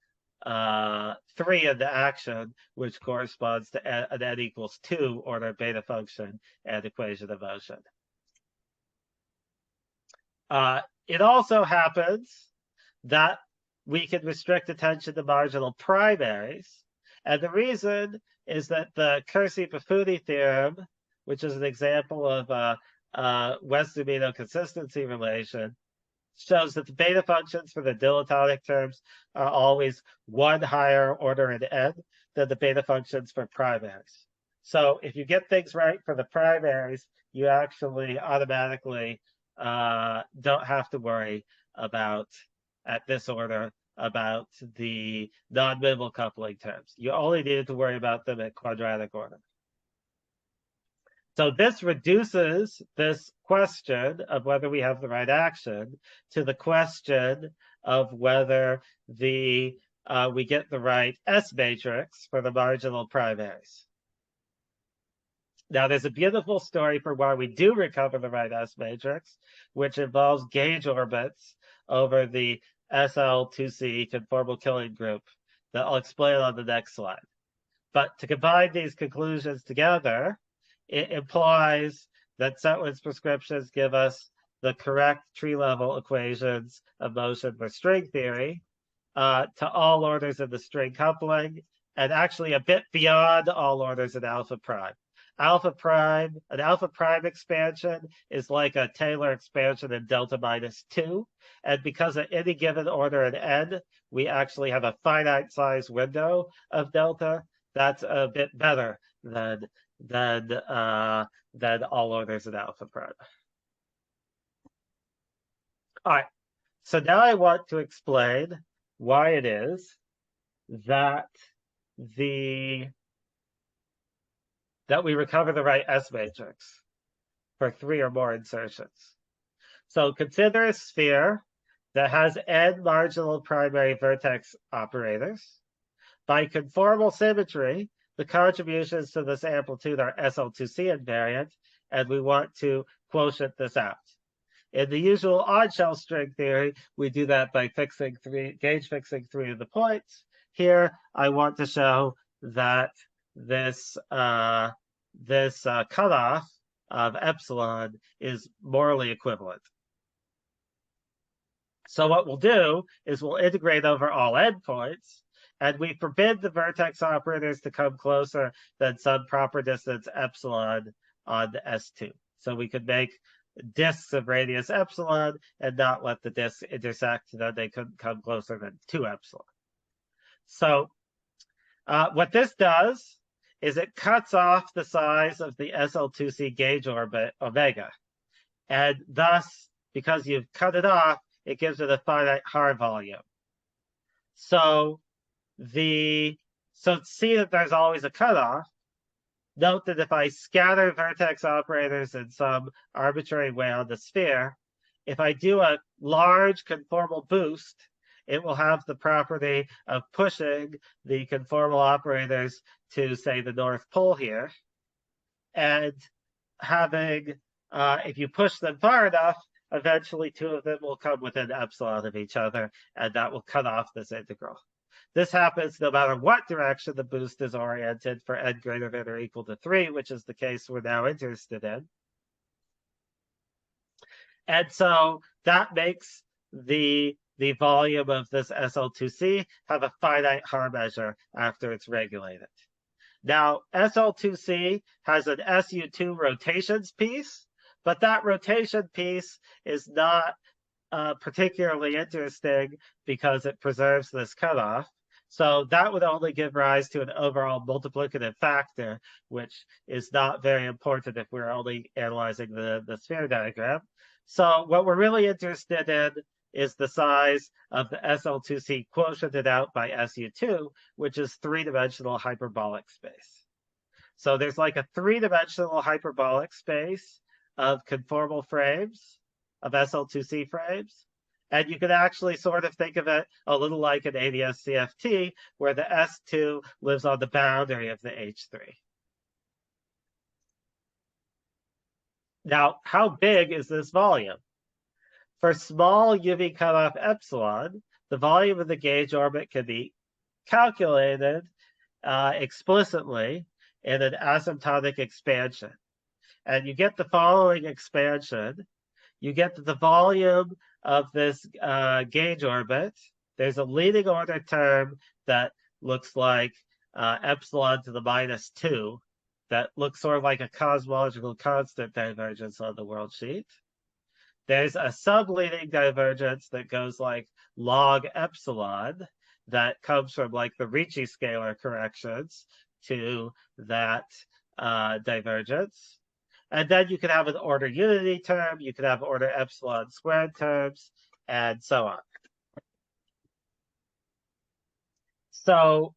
3 in the action, which corresponds to an n equals 2 order beta function and equation of motion. It also happens that we can restrict attention to marginal primaries. And the reason is that the Kersey-Pafuni theorem, which is an example of a West-Zumino consistency relation, shows that the beta functions for the dilatonic terms are always one higher order in n than the beta functions for primaries. So if you get things right for the primaries, you actually automatically don't have to worry about, at this order, about the non-minimal coupling terms. You only needed to worry about them at quadratic order. So this reduces this question of whether we have the right action to the question of whether we get the right S matrix for the marginal primaries. Now, there's a beautiful story for why we do recover the right S matrix, which involves gauge orbits over the SL2C conformal killing group that I'll explain on the next slide. But to combine these conclusions together, it implies that Tseytlin's prescriptions give us the correct tree-level equations of motion for string theory to all orders of the string coupling, and actually a bit beyond all orders in alpha prime. An alpha prime expansion is like a Taylor expansion in delta minus 2. And because at any given order in n, we actually have a finite size window of delta, that's a bit better than all orders in alpha prime. All right, so now I want to explain why it is that we recover the right S matrix for 3 or more insertions. So consider a sphere that has n marginal primary vertex operators. By conformal symmetry, the contributions to this amplitude are SL2C invariant, and we want to quotient this out. In the usual odd-shell string theory, we do that by gauge fixing 3 of the points. Here, I want to show that this cutoff of epsilon is morally equivalent. So what we'll do is we'll integrate over all endpoints, and we forbid the vertex operators to come closer than some proper distance epsilon on the S2. So we could make disks of radius epsilon and not let the disks intersect so that they couldn't come closer than 2 epsilon. So what this does is it cuts off the size of the SL2C gauge orbit omega. And thus, because you've cut it off, it gives it a finite Haar volume. So see that there's always a cutoff. Note that if I scatter vertex operators in some arbitrary way on the sphere, if I do a large conformal boost, it will have the property of pushing the conformal operators to, say, the North Pole here. And having, if you push them far enough, eventually two of them will come within epsilon of each other, and that will cut off this integral. This happens no matter what direction the boost is oriented for n greater than or equal to 3, which is the case we're now interested in. And so that makes the volume of this SL2C have a finite Haar measure after it's regulated. Now, SL2C has an SU2 rotations piece, but that rotation piece is not particularly interesting because it preserves this cutoff. So that would only give rise to an overall multiplicative factor, which is not very important if we're only analyzing the sphere diagram. So what we're really interested in is the size of the SL2C quotiented out by SU2, which is three-dimensional hyperbolic space. So there's like a three-dimensional hyperbolic space of conformal frames, of SL2C frames. And you could actually sort of think of it a little like an ADS CFT, where the S2 lives on the boundary of the H3. Now, how big is this volume? For small UV cutoff epsilon, the volume of the gauge orbit can be calculated explicitly in an asymptotic expansion. And you get the following expansion. You get the volume of this gauge orbit. There's a leading order term that looks like epsilon to the -2, that looks sort of like a cosmological constant divergence on the worldsheet. There's a subleading divergence that goes like log epsilon that comes from like the Ricci scalar corrections to that divergence. And then you could have an order unity term, you could have order epsilon squared terms, and so on. So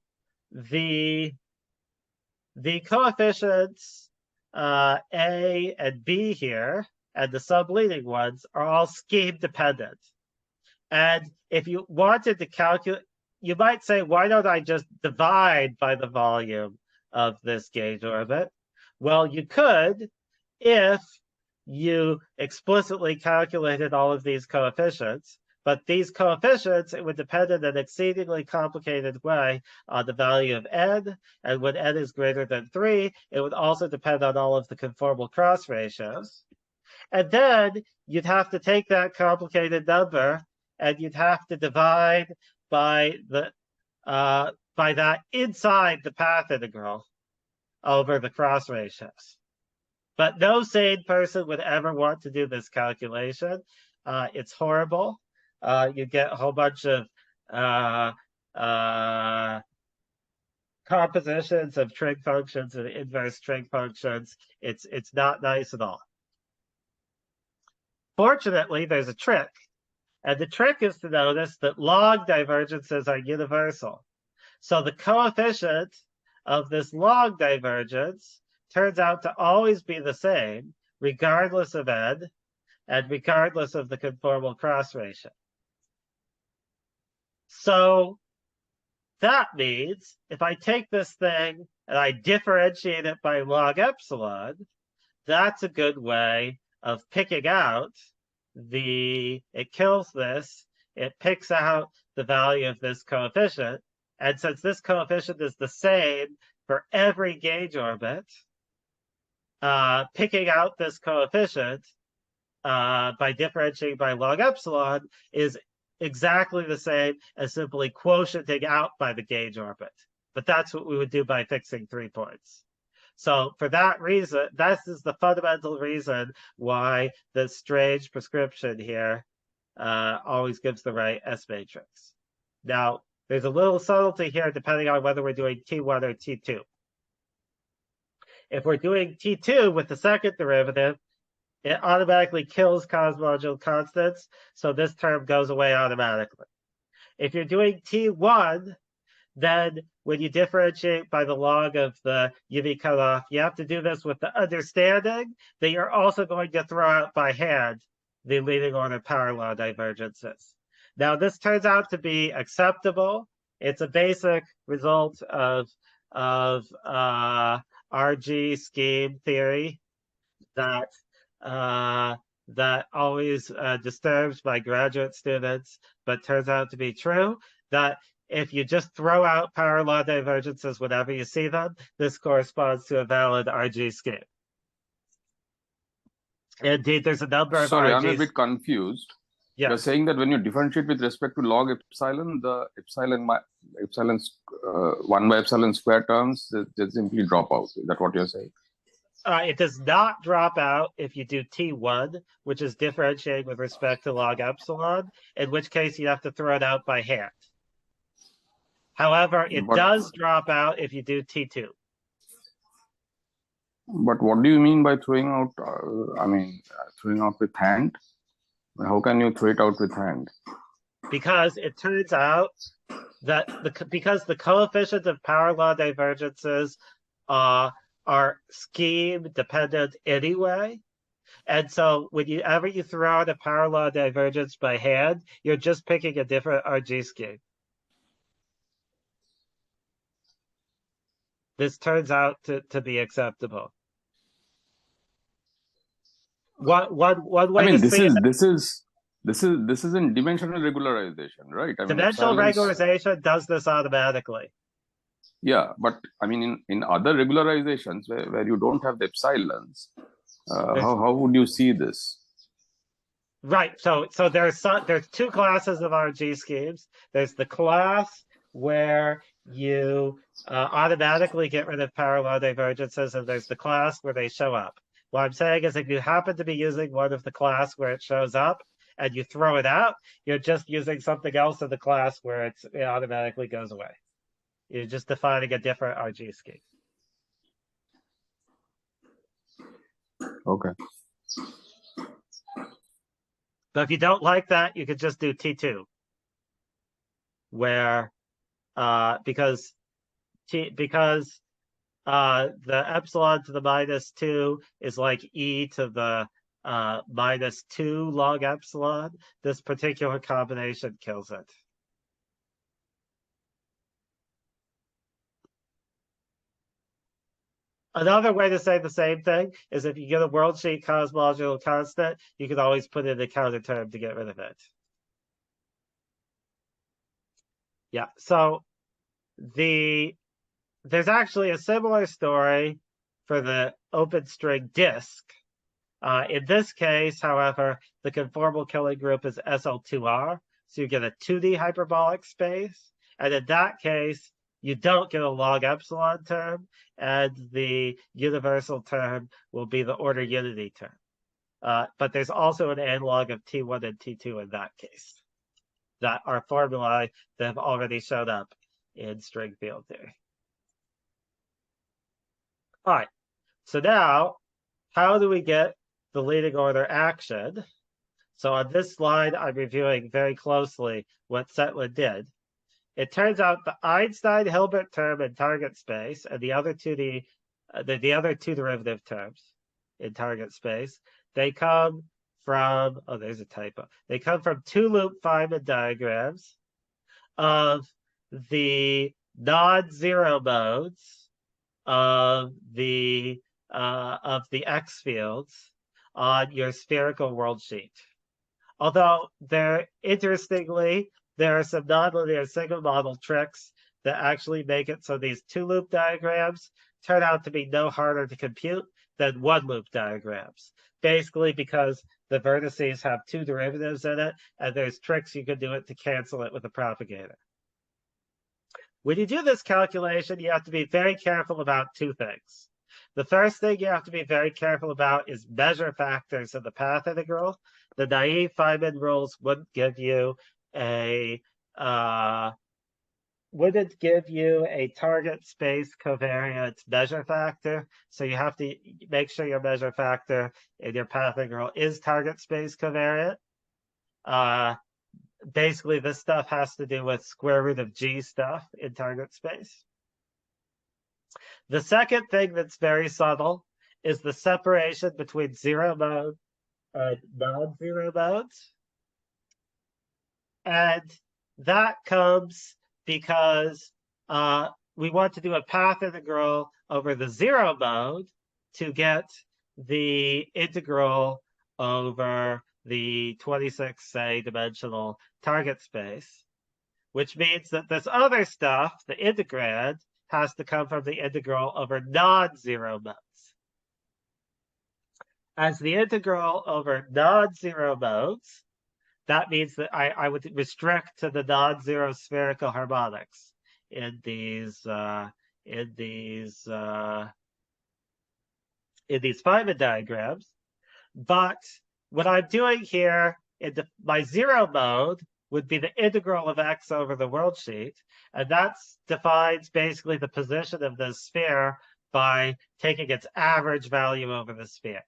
the coefficients A and B here, and the subleading ones, are all scheme dependent. And if you wanted to calculate, you might say, why don't I just divide by the volume of this gauge orbit? Well, you could, if you explicitly calculated all of these coefficients, but these coefficients, it would depend in an exceedingly complicated way on the value of n, and when n is greater than 3, it would also depend on all of the conformal cross ratios. And then you'd have to take that complicated number and you'd have to divide by that inside the path integral over the cross ratios. But no sane person would ever want to do this calculation. It's horrible. You get a whole bunch of compositions of trig functions and inverse trig functions. It's not nice at all. Fortunately, there's a trick. And the trick is to notice that log divergences are universal. So the coefficient of this log divergence turns out to always be the same, regardless of n, and regardless of the conformal cross ratio. So that means if I take this thing and I differentiate it by log epsilon, that's a good way of picking out it kills this, it picks out the value of this coefficient. And since this coefficient is the same for every gauge orbit, picking out this coefficient by differentiating by log epsilon is exactly the same as simply quotienting out by the gauge orbit. But that's what we would do by fixing 3 points. So for that reason, this is the fundamental reason why the strange prescription here always gives the right S matrix. Now, There's a little subtlety here depending on whether we're doing T1 or T2. If we're doing T2 with the second derivative, it automatically kills cosmological constants, so this term goes away automatically. If you're doing T1, then when you differentiate by the log of the UV cutoff, you have to do this with the understanding that you're also going to throw out by hand the leading order power law divergences. Now, this turns out to be acceptable. It's a basic result of RG scheme theory that that always disturbs my graduate students, but turns out to be true, that if you just throw out power law divergences whenever you see them, this corresponds to a valid RG scheme. Indeed, there's a number of Sorry, RGs. I'm a bit confused. Yeah. You're saying that when you differentiate with respect to log epsilon, the epsilon's 1 by epsilon square terms, they simply drop out. Is that what you're saying? It does not drop out if you do T1, which is differentiating with respect to log epsilon, in which case you have to throw it out by hand. However, it does drop out if you do T2. But what do you mean by throwing out, throwing out with hand? How can you throw it out with hand? Because it turns out that because the coefficient of power law divergences are scheme dependent anyway. And so whenever you throw out a power law divergence by hand, you're just picking a different RG scheme. This turns out to be acceptable. One way to see it, this is in dimensional regularization, right? I mean, dimensional regularization does this automatically. Yeah, but I mean, in other regularizations where you don't have the epsilons, how would you see this? Right. So there's two classes of RG schemes. There's the class where you automatically get rid of power law divergences, and there's the class where they show up. What I'm saying is if you happen to be using one of the class where it shows up and you throw it out, you're just using something else in the class where it automatically goes away. You're just defining a different RG scheme. Okay. So if you don't like that, you could just do T2, where because the epsilon to the -2 is like e to the -2 log epsilon. This particular combination kills it. Another way to say the same thing is if you get a worldsheet cosmological constant, you can always put in a counter term to get rid of it. Yeah, so there's actually a similar story for the open string disk. In this case, however, the conformal killing group is SL2R, so you get a 2D hyperbolic space, and in that case, you don't get a log epsilon term, and the universal term will be the order unity term. But there's also an analog of T1 and T2 in that case that are formulae that have already shown up in string field theory. All right, so now, how do we get the leading order action? So on this slide, I'm reviewing very closely what Tseytlin did. It turns out the Einstein-Hilbert term in target space and the other two derivative terms in target space, they come from, oh, there's a typo. They come from two-loop Feynman diagrams of the non-zero modes of the X fields on your spherical worldsheet. Although interestingly, there are some nonlinear sigma model tricks that actually make it so these two-loop diagrams turn out to be no harder to compute than one-loop diagrams. Basically because the vertices have two derivatives in it, and there's tricks you can do it to cancel it with a propagator. When you do this calculation, you have to be very careful about two things. The first thing you have to be very careful about is measure factors in the path integral. The naive Feynman rules wouldn't give you a wouldn't give you a target space covariance measure factor. So you have to make sure your measure factor in your path integral is target space covariant. Basically, this stuff has to do with square root of G stuff in target space. The second thing that's very subtle is the separation between zero mode and non-zero modes. And that comes because we want to do a path integral over the zero mode to get the integral over the 26, say, dimensional target space, which means that this other stuff, the integrand, has to come from the integral over non-zero modes. As the integral over non-zero modes, that means that I would restrict to the non-zero spherical harmonics in these Feynman diagrams. But what I'm doing here in my zero mode would be the integral of x over the worldsheet, and that defines basically the position of the sphere by taking its average value over the sphere.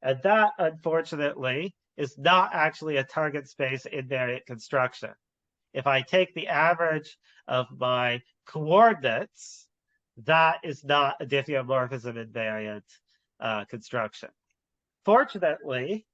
And that, unfortunately, is not actually a target space invariant construction. If I take the average of my coordinates, that is not a diffeomorphism invariant construction. Fortunately,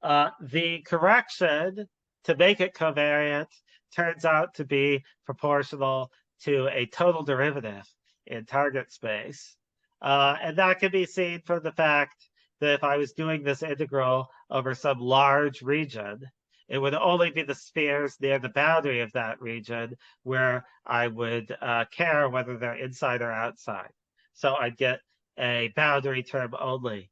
the correction to make it covariant turns out to be proportional to a total derivative in target space. And that can be seen from the fact that if I was doing this integral over some large region, it would only be the spheres near the boundary of that region where I would care whether they're inside or outside. So I'd get a boundary term only.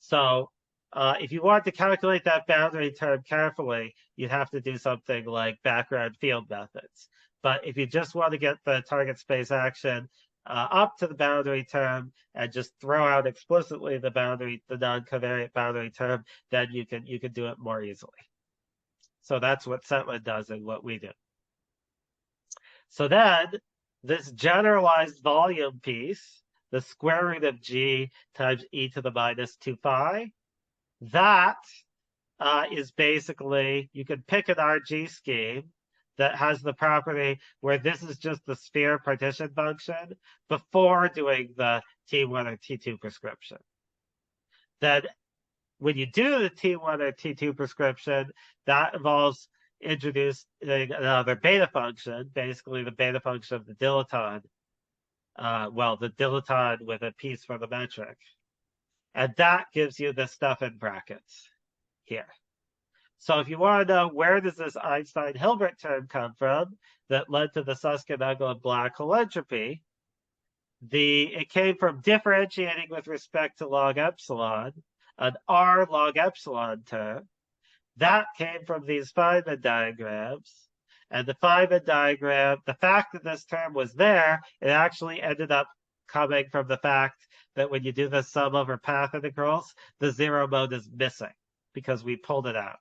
So if you want to calculate that boundary term carefully, you'd have to do something like background field methods. But if you just want to get the target space action up to the boundary term and just throw out explicitly the non-covariant boundary term, then you can do it more easily. So that's what Tseytlin does and what we do. So then this generalized volume piece, the square root of G times e to the minus 2 phi, that is basically, you can pick an RG scheme that has the property where this is just the sphere partition function before doing the T1 or T2 prescription. Then when you do the T1 or T2 prescription, that involves introducing another beta function, basically the beta function of the dilaton. The dilaton with a piece for the metric. And that gives you the stuff in brackets here. So if you want to know where does this Einstein-Hilbert term come from that led to the Susskind-Uglum black hole entropy, it came from differentiating with respect to log epsilon, an R log epsilon term. That came from these Feynman diagrams. And the Feynman diagram, the fact that this term was there, it actually ended up coming from the fact that when you do the sum over path integrals, the zero mode is missing because we pulled it out.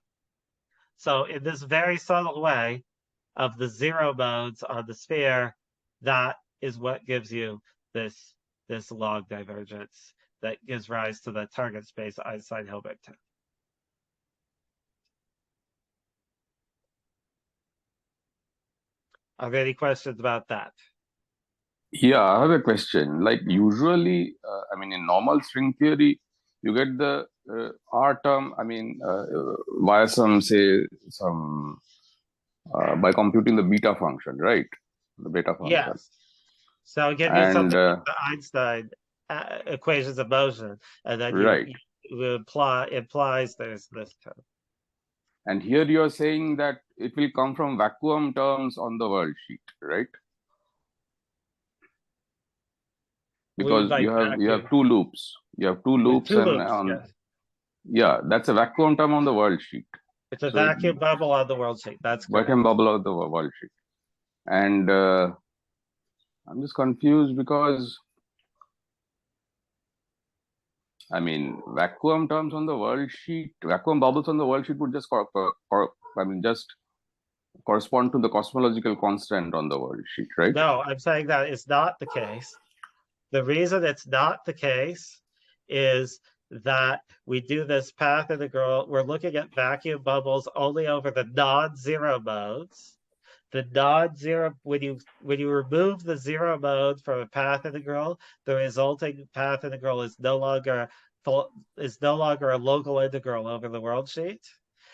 So in this very subtle way of the zero modes on the sphere, that is what gives you this log divergence that gives rise to the target space Einstein-Hilbert term. Are there any questions about that? Yeah, I have a question. Like usually, in normal string theory, you get the R term, via by computing the beta function, right? The beta function. Yes. So I'll give you something like the Einstein equations of motion, and then you implies there's this term. And here you are saying that it will come from vacuum terms on the worldsheet, right? Because you have two loops. You have two loops that's a vacuum term on the worldsheet. It's a vacuum bubble on the worldsheet. That's correct. Vacuum bubble on the worldsheet. And I'm just confused because vacuum terms on the worldsheet, vacuum bubbles on the worldsheet would just correspond to the cosmological constant on the world sheet, right? No, I'm saying that is not the case. The reason it's not the case is that we do this path integral. We're looking at vacuum bubbles only over the non-zero modes. The non-zero, when you remove the zero mode from a path integral, the resulting path integral is no longer a local integral over the world sheet.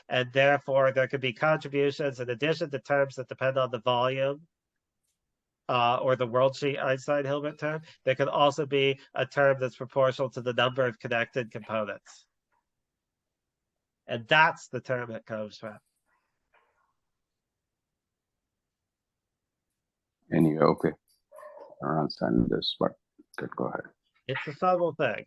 And therefore there could be contributions in addition to terms that depend on the volume or the world sheet Einstein-Hilbert term. There could also be a term that's proportional to the number of connected components. And that's the term it comes from. Anyway, okay. I don't understand this, but go ahead. It's a subtle thing.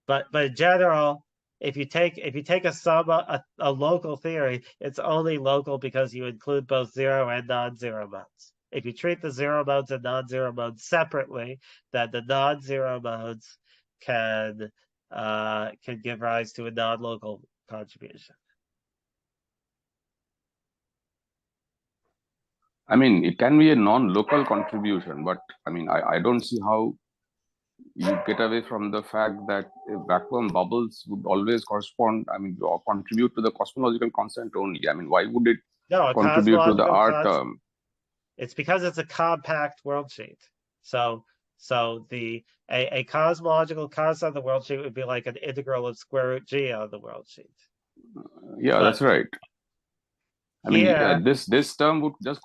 But in general, if you take a local theory, it's only local because you include both zero and non-zero modes. If you treat the zero modes and non-zero modes separately, then the non-zero modes can give rise to a non-local contribution. I mean, it can be a non-local contribution, but I mean, I don't see how you get away from the fact that vacuum bubbles would always correspond, I mean, or contribute to the cosmological constant only. I mean, why would it contribute to the R term? It's because it's a compact world sheet. So a cosmological constant on the world sheet would be like an integral of square root g on the world sheet. Yeah, that's right. I mean, this term would just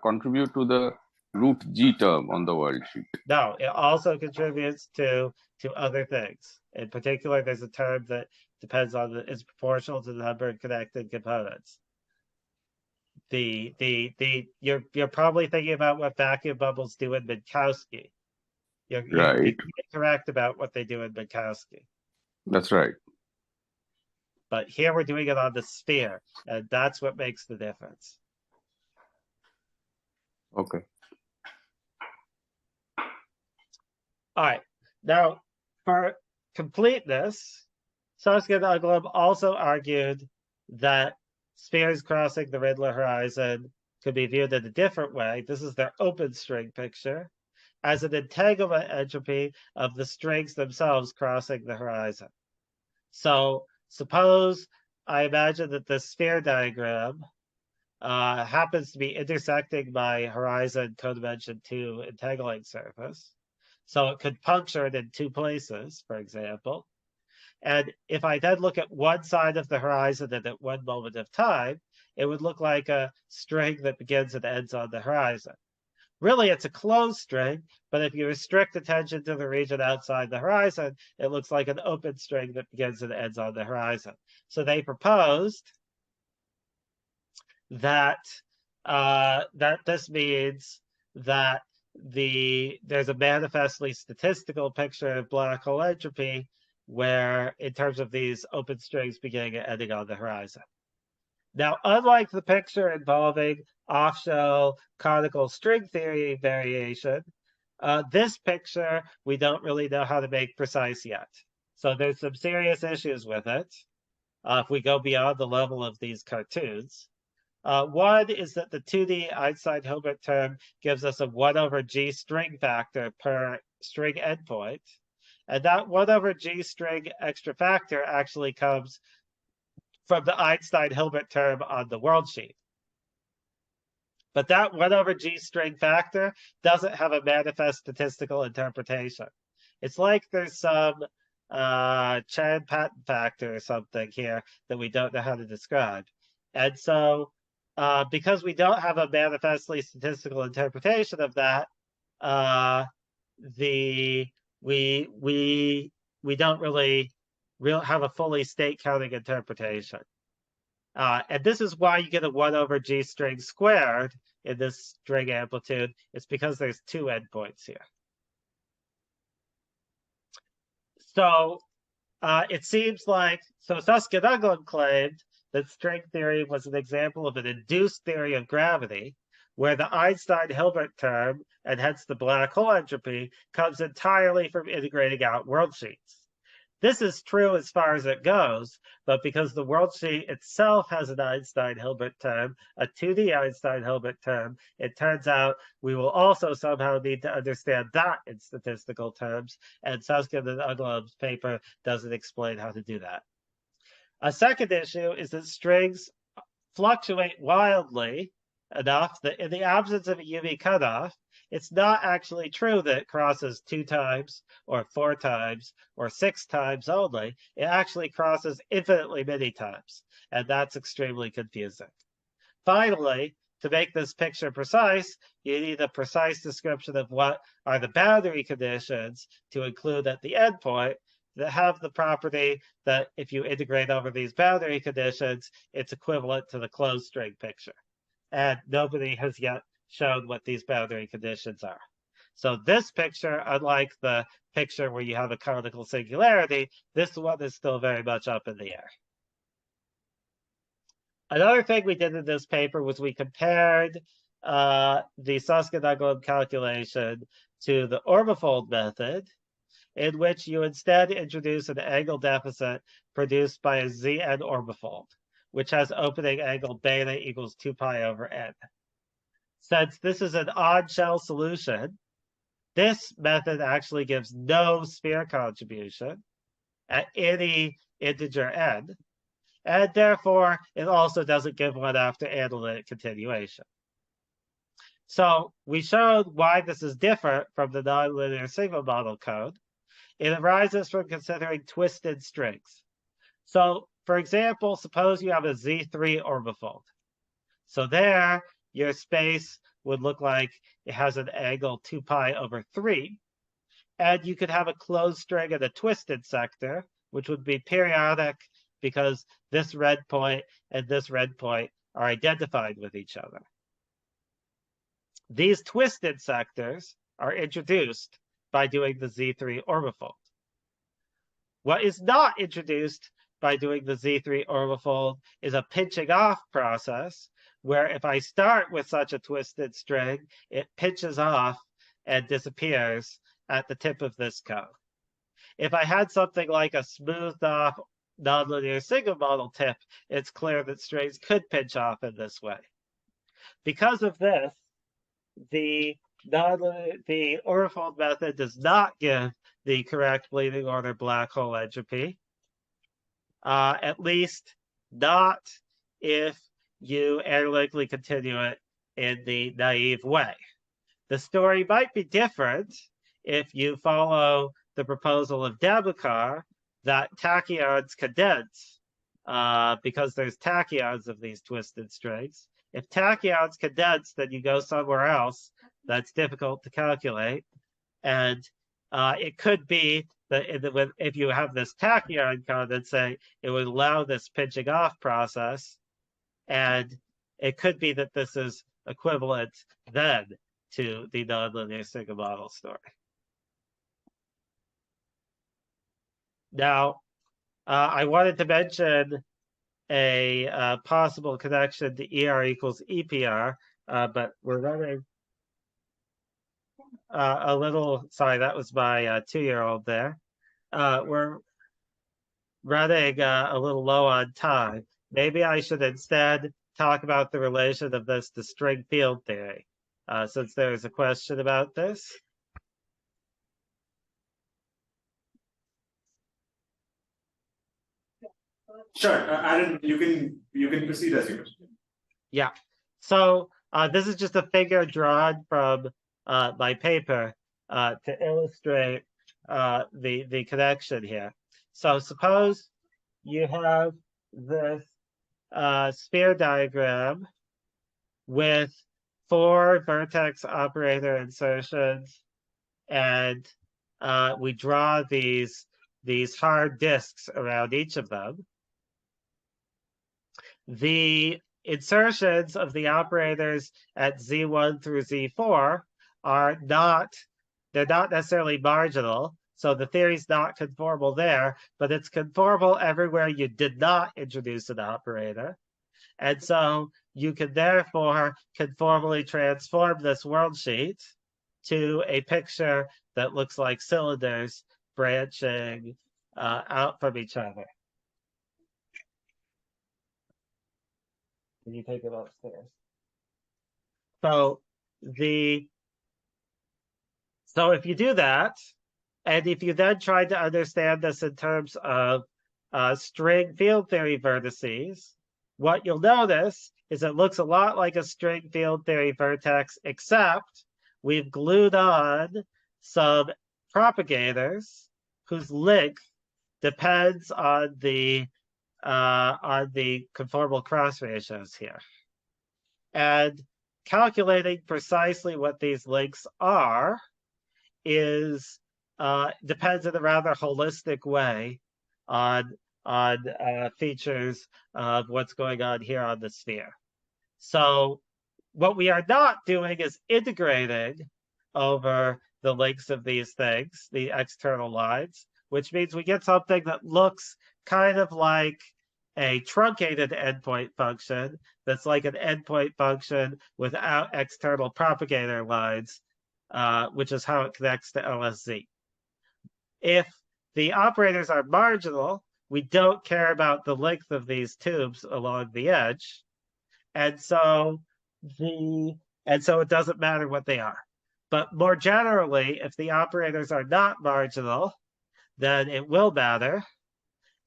contribute to the root g term on the world sheet. No, it also contributes to other things. In particular, there's a term that depends on is proportional to the number of connected components. You're probably thinking about what vacuum bubbles do in Minkowski. You're correct about what they do in Minkowski. That's right. But here we're doing it on the sphere, and that's what makes the difference. Okay. All right. Now, for completeness, Susskind-Uglum also argued that spheres crossing the Riddler horizon could be viewed in a different way. This is their open string picture, as an entanglement entropy of the strings themselves crossing the horizon. So suppose I imagine that the sphere diagram happens to be intersecting my horizon codimension 2 entangling surface. So it could puncture it in two places, for example. And if I then look at one side of the horizon and at one moment of time, it would look like a string that begins and ends on the horizon. Really, it's a closed string, but if you restrict attention to the region outside the horizon, it looks like an open string that begins and ends on the horizon. So they proposed that this means that there's a manifestly statistical picture of black hole entropy where, in terms of these open strings beginning and ending on the horizon. Now, unlike the picture involving off-shell conical string theory variation, this picture we don't really know how to make precise yet. So there's some serious issues with it if we go beyond the level of these cartoons. One is that the 2D Einstein-Hilbert term gives us a 1/g string factor per string endpoint. And that 1/g string extra factor actually comes from the Einstein-Hilbert term on the world sheet. But that 1/g string factor doesn't have a manifest statistical interpretation. It's like there's some Chan-Paton factor or something here that we don't know how to describe. And so because we don't have a manifestly statistical interpretation of that, we don't really have a fully state counting interpretation. And this is why you get a 1/g string squared in this string amplitude. It's because there's two endpoints here. So it seems like, Susskind-Uglum claimed that string theory was an example of an induced theory of gravity, where the Einstein-Hilbert term, and hence the black hole entropy, comes entirely from integrating out world sheets. This is true as far as it goes, but because the worldsheet itself has an Einstein-Hilbert term, a 2D Einstein-Hilbert term, it turns out we will also somehow need to understand that in statistical terms, and Susskind-Uglum's paper doesn't explain how to do that. A second issue is that strings fluctuate wildly enough that in the absence of a UV cutoff, it's not actually true that it crosses 2 times or 4 times or 6 times only. It actually crosses infinitely many times, and that's extremely confusing. Finally, to make this picture precise, you need a precise description of what are the boundary conditions to include at the endpoint that have the property that if you integrate over these boundary conditions, it's equivalent to the closed string picture. And nobody has yet shown what these boundary conditions are. So this picture, unlike the picture where you have a conical singularity, this one is still very much up in the air. Another thing we did in this paper was we compared the Susskind-Uglum calculation to the orbifold method, in which you instead introduce an angle deficit produced by a Zn orbifold, which has opening angle beta equals 2 pi over n. Since this is an odd shell solution, this method actually gives no sphere contribution at any integer n, and therefore it also doesn't give one after analytic continuation. So we showed why this is different from the nonlinear sigma model code. It arises from considering twisted strings. So for example, suppose you have a Z3 orbifold. So there, your space would look like it has an angle 2 pi over 3. And you could have a closed string and a twisted sector, which would be periodic because this red point and this red point are identified with each other. These twisted sectors are introduced by doing the Z3 orbifold. What is not introduced by doing the Z3 orbifold is a pinching off process, where if I start with such a twisted string, it pinches off and disappears at the tip of this cone. If I had something like a smoothed off nonlinear sigma model tip, it's clear that strings could pinch off in this way. Because of this, the orbifold method does not give the correct bleeding order black hole entropy, at least not if you analytically continue it in the naive way. The story might be different if you follow the proposal of Dabukar that tachyons condense because there's tachyons of these twisted strings. If tachyons condense, then you go somewhere else that's difficult to calculate. And it could be that if you have this tachyon condensate, it would allow this pinching off process. And it could be that this is equivalent then to the nonlinear sigma model story. Now, I wanted to mention a possible connection to ER equals EPR, but we're running a little, sorry, that was my 2-year-old there. We're running a little low on time. Maybe I should instead talk about the relation of this to string field theory, since there is a question about this. Sure, Aaron, you can proceed as you wish. Yeah. So this is just a figure drawn from my paper to illustrate the connection here. So suppose you have this sphere diagram with 4 vertex operator insertions, and we draw these hard disks around each of them. The insertions of the operators at Z1 through Z4 are not necessarily marginal. So the theory is not conformal there, but it's conformal everywhere you did not introduce an operator. And so you can therefore conformally transform this worldsheet to a picture that looks like cylinders branching out from each other. Can you take it upstairs? So if you do that, and if you then try to understand this in terms of string field theory vertices, what you'll notice is it looks a lot like a string field theory vertex, except we've glued on some propagators whose length depends on the conformal cross ratios here. And calculating precisely what these lengths are is depends in a rather holistic way on features of what's going on here on the sphere. So what we are not doing is integrating over the lengths of these things, the external lines, which means we get something that looks kind of like a truncated endpoint function that's like an endpoint function without external propagator lines, which is how it connects to LSZ. If the operators are marginal, we don't care about the length of these tubes along the edge. And so it doesn't matter what they are. But more generally, if the operators are not marginal, then it will matter.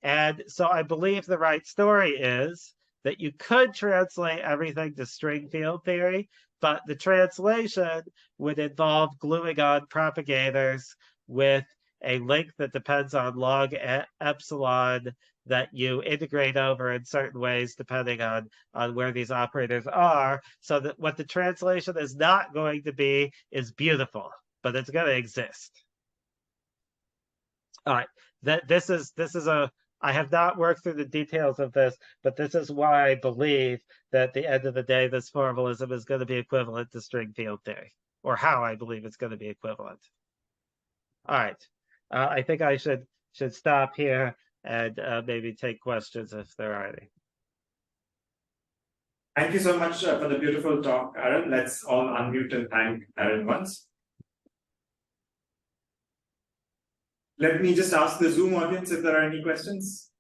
And so I believe the right story is that you could translate everything to string field theory, but the translation would involve gluing on propagators with a length that depends on log epsilon that you integrate over in certain ways depending on where these operators are, so that what the translation is not going to be is beautiful, but it's going to exist. All right, I have not worked through the details of this, but this is why I believe that at the end of the day, this formalism is going to be equivalent to string field theory, or how I believe it's going to be equivalent. All right, I think I should stop here and maybe take questions if there are any. Thank you so much for the beautiful talk, Aron. Let's all unmute and thank Aron once. Let me just ask the Zoom audience if there are any questions.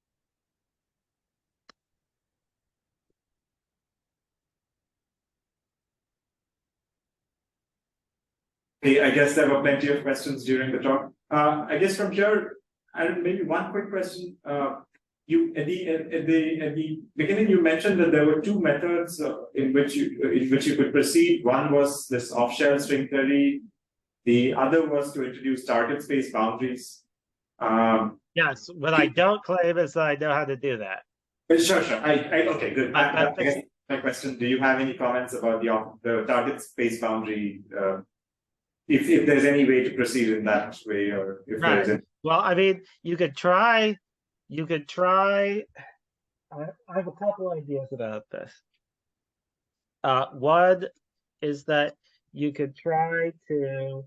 Okay, I guess there were plenty of questions during the talk. I guess from here, Aron, maybe one quick question. You at the beginning you mentioned that there were two methods in which you could proceed. One was this off-shell string theory. The other was to introduce target space boundaries. Yes, what I don't claim is that I know how to do that. Sure. Okay, good. I guess my question: do you have any comments about the target space boundary? If there's any way to proceed in that way, or if there isn't. Well, I mean, you could try. I have a couple ideas about this. One is that you could try to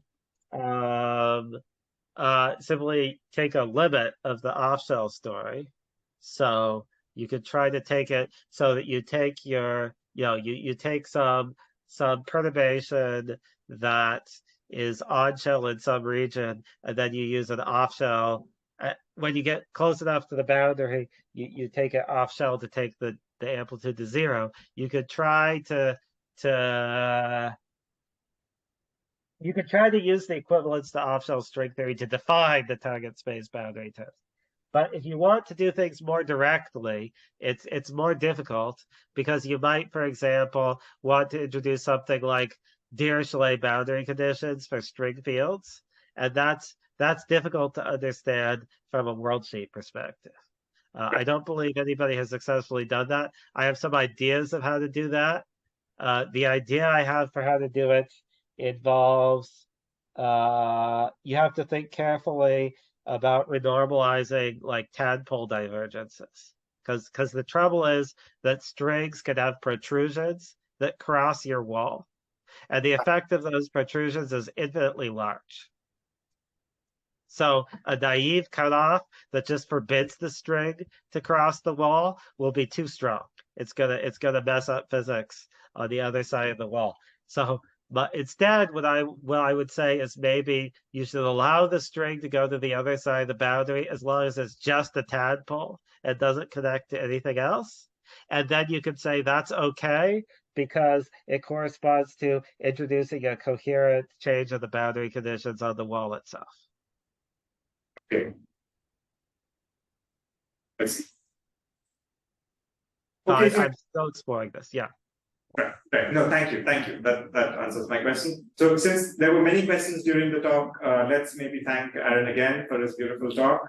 simply take a limit of the off-shell story. So you could try to take it so that you take you take some perturbation that is on-shell in some region, and then you use an off-shell. When you get close enough to the boundary, you take it off-shell to take the amplitude to 0. You could try to use the equivalence to off-shell string theory to define the target space boundary test. But if you want to do things more directly, it's more difficult, because you might, for example, want to introduce something like Dirichlet boundary conditions for string fields, and that's difficult to understand from a worldsheet perspective. I don't believe anybody has successfully done that. I have some ideas of how to do that. The idea I have for how to do it involves you have to think carefully about renormalizing like tadpole divergences, because the trouble is that strings can have protrusions that cross your wall, and the effect of those protrusions is infinitely large. So a naive cutoff that just forbids the string to cross the wall will be too strong. It's gonna mess up physics on the other side of the wall. So But instead, what I would say is maybe you should allow the string to go to the other side of the boundary as long as it's just a tadpole and doesn't connect to anything else. And then you can say that's okay because it corresponds to introducing a coherent change of the boundary conditions on the wall itself. Okay. I see. Okay, so I'm still exploring this. Yeah. right. No, thank you. That answers my question. So since there were many questions during the talk, let's maybe thank Aron again for his beautiful talk.